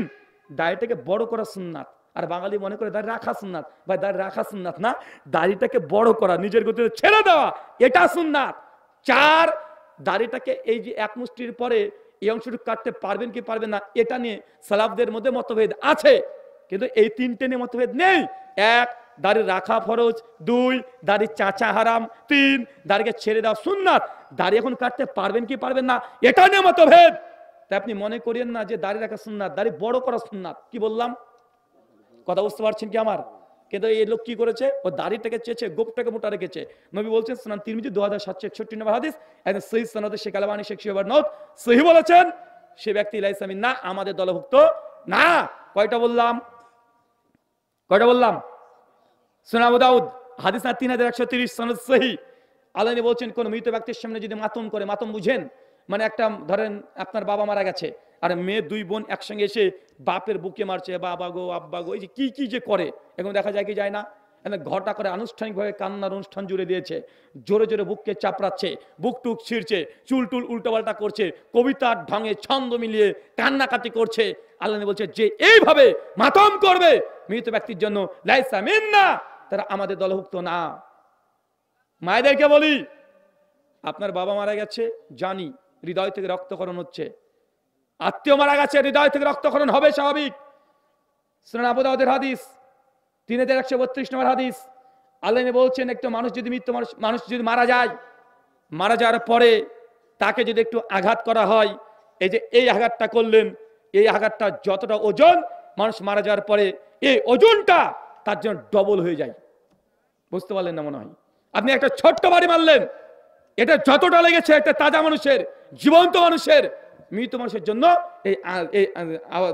দাড়িটাকে বড় করা সুন্নাত। আর বাঙালি মনে করে দাড়ি রাখা সুন্নাত। ভাই দাড়ি রাখা সুন্নাত না, দাড়িটাকে বড় করা, নিজের গতিতে ছেড়ে দেওয়া, এটা সুন্নাত। 4, দাড়িটাকে এই যে এক মুষ্টির পরে এই অংশটুকু কাটতে পারবেন কি পারবেন না, এটা নিয়ে সালাফদের মধ্যে মতভেদ আছে, কিন্তু এই 3টে নিয়ে মতভেদ নেই। 1, দাড়ি রাখা ফরজ। 2, দাড়ি চাচা হারাম। 3, দাড়িকে ছেড়ে দেওয়া সুন্নাত। দাড়ি এখন কাটতে পারবেন কি পারবেন না, এটা নিয়ে মতভেদ। তাই আপনি মনে করিয়েন না যে দাড়ি রাখা সুন্নাত, দাড়ি বড় করা সুন্নাত। কি বললাম? কথা বুঝতে পারছেন কি আমার? কিন্তু এই লোক কি করেছে, ও দাড়িটাকে চেয়েছে, গোপটাকে মোটা রেখেছে। নবী বলছেন সুনান তিরমিজি 2761 নম্বর হাদিস, একদম সহিহ সনদে শেখ আলবানী শেখ শিহবার নওত সহিহ বলেছেন, সে ব্যক্তি লাইসা মিন্না, আমাদের দলভুক্ত না। কয়টা বললাম? কয়টা বললাম? সুনান আবু দাউদ হাদিস না 3130 সনদ সহিহ। আল্লাহ নবী বলছেন কোন মৃত ব্যক্তির সামনে যদি মাতম করে, মাতম বুঝেন মানে একটা ধরেন আপনার বাবা মারা গেছে, আর মেয়ে 2 বোন একসঙ্গে এসে বাপের বুকে মারছে, বাবা গো আব্বা গো, এই যে কি যে করে, এখন দেখা যায় কি যায় না? ঘটা করে আনুষ্ঠানিকভাবে কান্নার অনুষ্ঠান জুড়ে দিয়েছে, জোরে জোরে বুককে চাপড়াচ্ছে, বুক টুক ছিঁড়ছে, চুল টুল উল্টাপাল্টা করছে, কবিতার ঢঙে ছন্দ মিলিয়ে কান্নাকাটি করছে। আল্লাহ নবী বলছে যে এইভাবে মাতম করবে মৃত ব্যক্তির জন্য, লাইসা মিন্না, তারা আমাদের দলভুক্ত না। মায়েদেরকে বলি, আপনার বাবা মারা গেছে জানি, হৃদয় থেকে রক্তক্ষরণ হচ্ছে, আত্মীয় মারা গেছে, হৃদয় থেকে রক্তক্ষরণ হবে, স্বাভাবিক। সুনান আবু দাউদের হাদিস 3132 নম্বর হাদিস, আল্লাহ বলছেন একটা মানুষ যদি মানুষ যদি মারা যায়, মারা যাওয়ার পরে তাকে যদি একটু আঘাত করা হয়, এই যে এই আঘাতটা করলেন, এই আঘাতটা যতটা ওজন, মানুষ মারা যাওয়ার পরে এই ওজনটা তার জন্য ডবল হয়ে যায়। বুঝতে পারলেন না মনে হয়? আপনি একটা ছোট্ট বাড়ি মারলেন, এটা যতটা লেগেছে একটা তাজা মানুষের, জীবন্ত মানুষের, মৃত মানুষের জন্য এই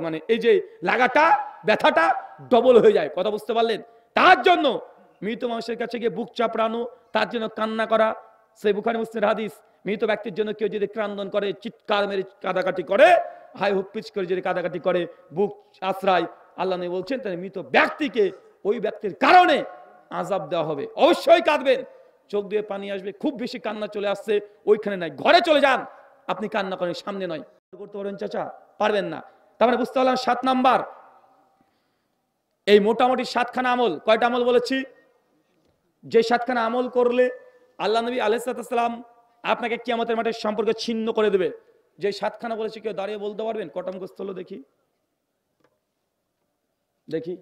মানে এই যে লাগাটা, ব্যথাটা ডবল হয়ে যায়। কথা বুঝতে পারলেন? তার জন্য মৃত মানুষের কাছে গিয়ে বুক চাপড়ানো, তার জন্য কান্না করা, সেই বুখারী মুসলিমের হাদিস, মৃত ব্যক্তির জন্য কেউ যদি ক্রান্দন করে, চিৎকার মেরে কাদাকাটি করে, হাই হুপ্পিচ করে যদি কাদাকাটি করে, বুক আশ্রয়, আল্লাহ নবী বলছেন তাহলে মৃত ব্যক্তিকে ওই ব্যক্তির কারণে আযাব দেওয়া হবে। অবশ্যই কাঁদবেন, চোখ দিয়ে পানি আসবে, খুব বেশি কান্না চলে আসছে ওইখানে নাই, ঘরে চলে যান, আপনি কান্না করেন, সামনে নয়। করতে পারবেন চাচা? পারবেন না। তার মানে বুঝতে পারলাম 7 নাম্বার, এই মোটামুটি 7খানা আমল। কয়টা আমল বলেছি? যে 7খানা আমল করলে আল্লাহ নবী আলাইহিস সালাম আপনাকে কিয়ামতের মাঠে সম্পর্ক ছিন্ন করে দেবে। যে 7খানা বলেছি, কেউ দাঁড়িয়ে বলতে পারবেন? কটা মুখস্থ হলো দেখি, দেখি।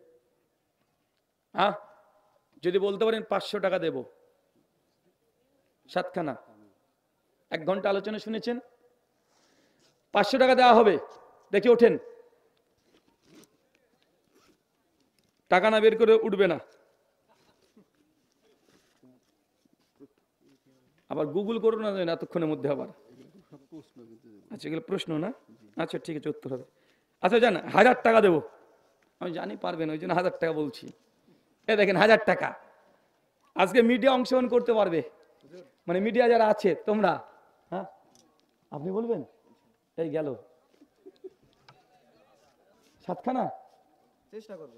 হ্যাঁ, যদি বলতে পারেন 500 টাকা দেব। 7খানা, 1 ঘন্টা আলোচনা শুনেছেন, 500 টাকা দেওয়া হবে। দেখি ওঠেন, টাকা না বের করে উঠবে না। আবার গুগল করো না এতক্ষণের মধ্যে আবার। আচ্ছা এগুলো প্রশ্ন না? আচ্ছা ঠিক আছে, উত্তর হবে। আচ্ছা জান 1000 টাকা দেবো। আমি জানি পারবেন, ওই জন্য 1000 টাকা বলছি। এ দেখেন 1000 টাকা। আজকে মিডিয়া অংশগ্রহণ করতে পারবে, মানে মিডিয়া যারা আছে তোমরা। হ্যাঁ আপনি বলবেন? এই গেল 7খানা, চেষ্টা করব।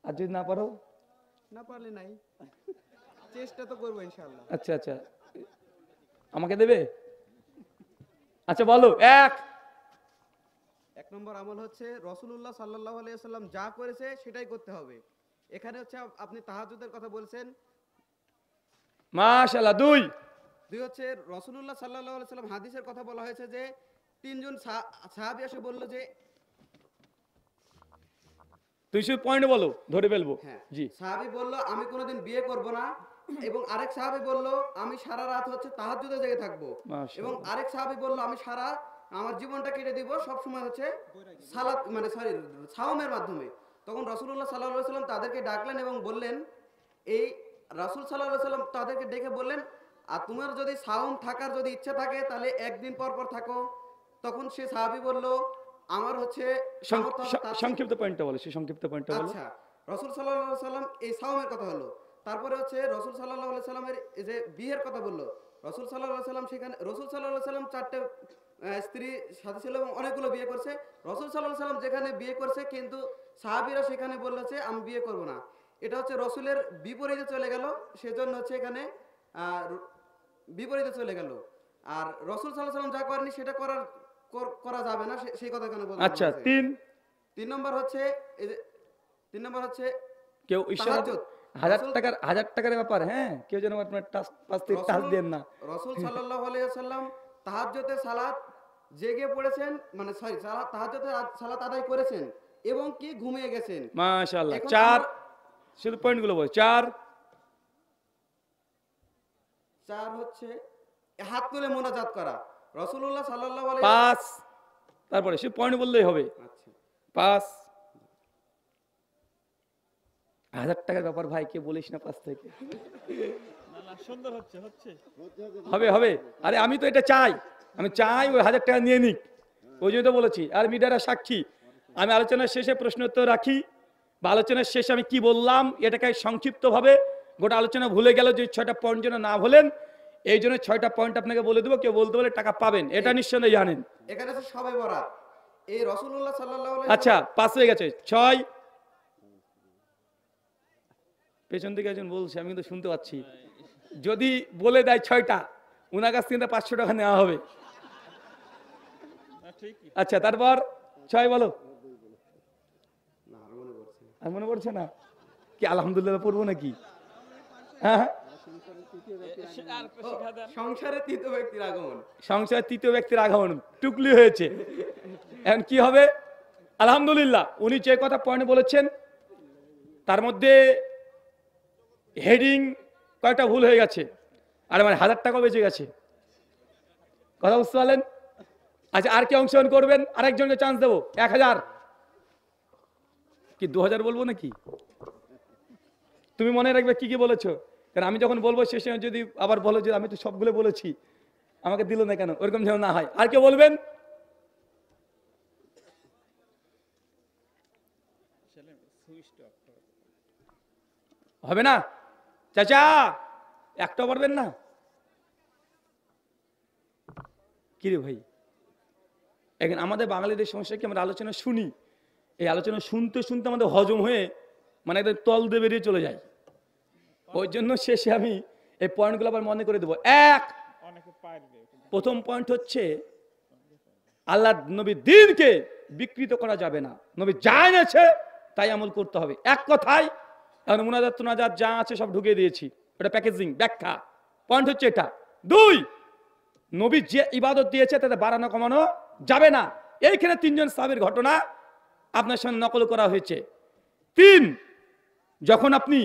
আর যদি না পারো? না পারলে নাই, চেষ্টা তো করবো ইনশাআল্লাহ। আচ্ছা আচ্ছা, আমাকে দেবে? আচ্ছা বলো। এক নম্বর আমল হচ্ছে রাসূলুল্লাহ সাল্লাল্লাহু আলাইহি ওয়াসাল্লাম যা করেছে সেটাই করতে হবে। এখানে হচ্ছে আপনি তাহাজ্জুদের কথা বলছেন, মাশাআল্লাহ। 2 হচ্ছে রাসূলুল্লাহ সাল্লাল্লাহু আলাইহি ওয়াসাল্লাম হাদিসের কথা বলা হয়েছে যে 3 জন সাহাবী এসে বলল যে, তুই শুধু পয়েন্ট বলো, ধরে ফেলবো। হ্যাঁ জি। সাহাবী বলল আমি কোনোদিন বিয়ে করব না, এবং আরেক সাহাবী বলল আমি সারা রাত হচ্ছে তাহাজ্জুদে জেগে থাকবো, এবং আরেক সাহাবী বলল আমি আমার জীবনটা কেটে দিব সব সময় হচ্ছে সালাত মানে সাওমের মাধ্যমে। তখন রাসূলুল্লাহ সাল্লাল্লাহু আলাইহি ওয়াসাল্লাম তাদেরকে ডাকলেন এবং বললেন, এই রাসূল সাল্লাল্লাহু আলাইহি ওয়াসাল্লাম তাদেরকে ডেকে বললেন, আর তোমার যদি সাওম থাকার যদি ইচ্ছা থাকে তাহলে একদিন পর পর থাকো। তখন সে সাহাবী বলল আমার হচ্ছে সংক্ষিপ্ত পয়েন্টটা বলো, সেই সংক্ষিপ্ত পয়েন্টটা বলো। আচ্ছা, রাসূল সাল্লাল্লাহু আলাইহি ওয়াসাল্লাম এই সাওমের কথা হলো, তারপরে হচ্ছে রাসূল সাল্লাল্লাহু আলাইহি ওয়াসাল্লামের এই যে বিয়ের কথা বললো, রসুল সাল্লাল্লাহু আলাইহি সাল্লাম সেখানে রসুল সাল্লাল্লাহু আলাইহি সাল্লাম 4টে স্ত্রী সাথে ছিল এবং অনেকগুলো বিয়ে করছে। রসুল সাল্লাল্লাহু আলাইহি সাল্লাম যেখানে বিয়ে করছে কিন্তু সাহাবীরা সেখানে বলল যে আমি বিয়ে করব না। এটা হচ্ছে রসুলের বিপরীতে চলে গেল, সেজন্য হচ্ছে এখানে বিপরীতে চলে গেল। আর রসুল সাল্লাল্লাহু আলাইহি সাল্লাম যা করেনি সেটা করা যাবে না, সেই কথা এখানে বলা আচ্ছা, হয়েছে। 3 নম্বর হচ্ছে এই যে 3 নম্বর হচ্ছে কেউ ইশারা তাহাজ্জুদ। 1000 টাকার ব্যাপার, হ্যাঁ, কেউ যেন আপনার পাশ থেকে টাচ দেন না। রসুল সাল্লাল্লাহু আলাইহি ওয়াসাল্লাম তাহাজ্জুদের সালাত জেগে পড়েছেন, মানে সরি তাহাজ্জুদের সালাত আদায় করেছেন এবং কি ঘুমিয়ে গেছেন। মাশাআল্লাহ। এখন 4 আমরা- শুধু পয়েন্টগুলো বল। 4 হচ্ছে হাত তুলে মোনাজাত করা। রাসূলুল্লাহ সাল্লাল্লাহু আলাইহি 5 তারপরে শুধু পয়েন্ট বললেই হবে। আচ্ছা 5 1000 টাকার ব্যাপার ভাই, কে বলিস না 5 থেকে হবে হবে। আরে আমি তো এটা চাই, আমি চাই ওই 1000 টাকা নিয়ে নিক, ওই জন্য তো বলেছি। আর মিডিয়ারা সাক্ষী, আমি আলোচনার শেষে প্রশ্ন উত্তর রাখি বা আলোচনার শেষে আমি কি বললাম এটাকে সংক্ষিপ্তভাবে, গোটা আলোচনা ভুলে গেল যে 6টা পয়েন্ট যেন না বলেন, এই জন্য 6টা পয়েন্ট আপনাকে বলে দেবো, কেউ বলতে বলে টাকা পাবেন, এটা নিশ্চয়ই জানেন। এখানে আছে শবে বরাত। এই রাসূলুল্লাহ সাল্লাল্লাহু আলাইহি আচ্ছা 5 হয়ে গেছে। 6 পেছন থেকে একজন বলছে, আমি কিন্তু শুনতে পাচ্ছি, যদি বলে দেয় 6টা উনার কাছ থেকে 500 টাকা নেওয়া হবে। আচ্ছা তারপর 6 বলো। না আর মনে পড়ছে না। আর মনে পড়ছে না কি? আলহামদুলিল্লাহ পড়বো নাকি? হ্যাঁ, সংসারে তৃতীয় ব্যক্তির আগমন। সংসার তৃতীয় ব্যক্তির আগমন টুকলি হয়েছে, এখন কি হবে? আলহামদুলিল্লাহ উনি যে কথা পয়েন্ট বলেছেন তার মধ্যে হেডিং কয়েকটা ভুল হয়ে গেছে, আর আমার 1000 টাকা বেঁচে গেছে। কথা বুঝতে পারলেন? আচ্ছা আর কি অংশগ্রহণ করবেন? আরেকজনকে চান্স দেবো। 1000 কি 2000 বলবো নাকি? তুমি মনে রাখবে কি কি বলেছো, কারণ আমি যখন বলবো শেষে যদি আবার বলো যে আমি তো সবগুলো বলেছি, আমাকে দিল না কেন, ওরকম যেন না হয়। আর কে বলবেন? হবে না চাচা, একটা পারবেন না? কিরে ভাই, এখন আমাদের বাঙালিদের সমস্যা কি, আমরা আলোচনা শুনি, এই আলোচনা শুনতে শুনতে আমাদের হজম হয়ে মানে একদম তল দিয়ে বেরিয়ে চলে যায়। ওই জন্য শেষে আমি এই পয়েন্টগুলো আবার মনে করে দেবো। প্রথম পয়েন্ট হচ্ছে আল্লাহ নবীর দ্বীনকে বিকৃত করা যাবে না, নবী যা এনেছে তাই আমল করতে হবে। এক কথায় এখন মুনাজাত তুনাজাত যা আছে সব ঢুকিয়ে দিয়েছি, এটা প্যাকেজিং ব্যাখ্যা। পয়েন্ট হচ্ছে এটা। 2 নবী যে ইবাদত দিয়েছে তাতে বাড়ানো কমানো যাবে না। এইখানে 3 জন সাহাবীর ঘটনা আপনার সঙ্গে নকল করা হয়েছে। 3 যখন আপনি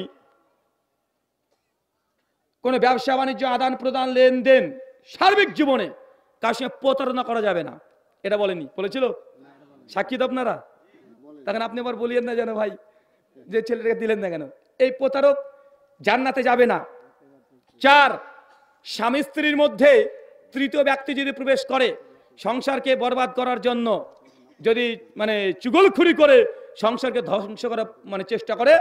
কোনো ব্যবসা বাণিজ্য আদান প্রদান লেনদেন সার্বিক জীবনে কার সঙ্গে প্রতারণা করা যাবে না, এটা বলেনি? বলেছিল? সাক্ষী তো আপনারা, তখন আপনি আবার বলিয়েন না যেন ভাই যে ছেলেটাকে দিলেন না কেন। এই প্রতারক জান্নাতে যাবে না। 4 স্বামী স্ত্রীর মধ্যে তৃতীয় ব্যক্তি যদি প্রবেশ করে সংসারকে বরবাদ করার জন্য, যদি মানে চুগলখুরি করে সংসারকে ধ্বংস করার মানে চেষ্টা করে,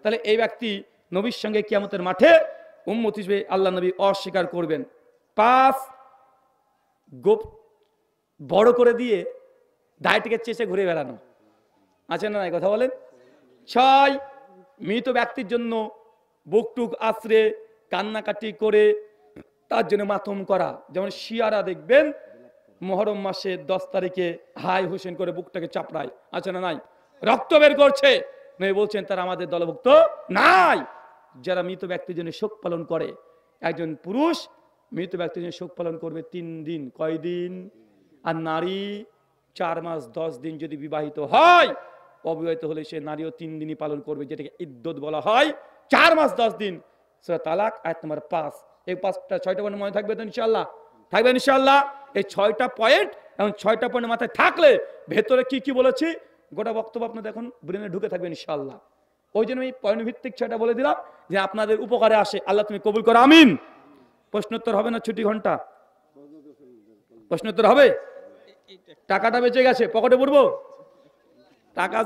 তাহলে এই ব্যক্তি নবীর সঙ্গে কিয়ামতের মাঠে উম্মত হিসেবে আল্লাহ নবী অস্বীকার করবেন। 5 গোপ বড় করে দিয়ে দায়টিকে চেষে ঘুরে বেড়ানো আছে না নাই, কথা বলেন? 6 মৃত ব্যক্তির জন্য বুকটুক আশ্রে কান্নাকাটি করে তার জন্য মাতম করা। যেমন শিয়ারা দেখবেন মুহররম মাসের 10 তারিখে হাই হোসেন করে বুকটাকে চাপড়ায়, আছে না নাই? রক্ত বের করছে, নবী বলছেন তারা আমাদের দলভুক্ত নাই। যারা মৃত ব্যক্তির জন্য শোক পালন করে, একজন পুরুষ মৃত ব্যক্তির জন্য শোক পালন করবে 3 দিন। কয় দিন? আর নারী 4 মাস 10 দিন যদি বিবাহিত হয়, অবিবাহিত হলে সে নারীও 3 দিনই পালন করবে, যেটাকে ইদ্দত বলা হয়। 4 মাস 10 দিন, সূরা তালাক আয়াত নম্বর 5। এই 6টা পয়েন্ট মনে থাকবে তো ইনশাআল্লাহ? থাকবে ইনশাআল্লাহ। এই 6টা পয়েন্ট এবং 6টা পয়েন্ট মাথায় থাকলে ভেতরে কি কি বলেছি গোটা বক্তব্য আপনাদের এখন ব্রেনে ঢুকে থাকবে ইনশাআল্লাহ। ওই জন্য এই পয়েন্ট ভিত্তিক 6টা বলে দিলাম যে আপনাদের উপকারে আসে। আল্লাহ তুমি কবুল করো, আমিন। প্রশ্নোত্তর হবে না ছুটি ঘন্টা? প্রশ্নোত্তর হবে? টাকাটা বেঁচে গেছে, পকেটে পড়বো টাকা।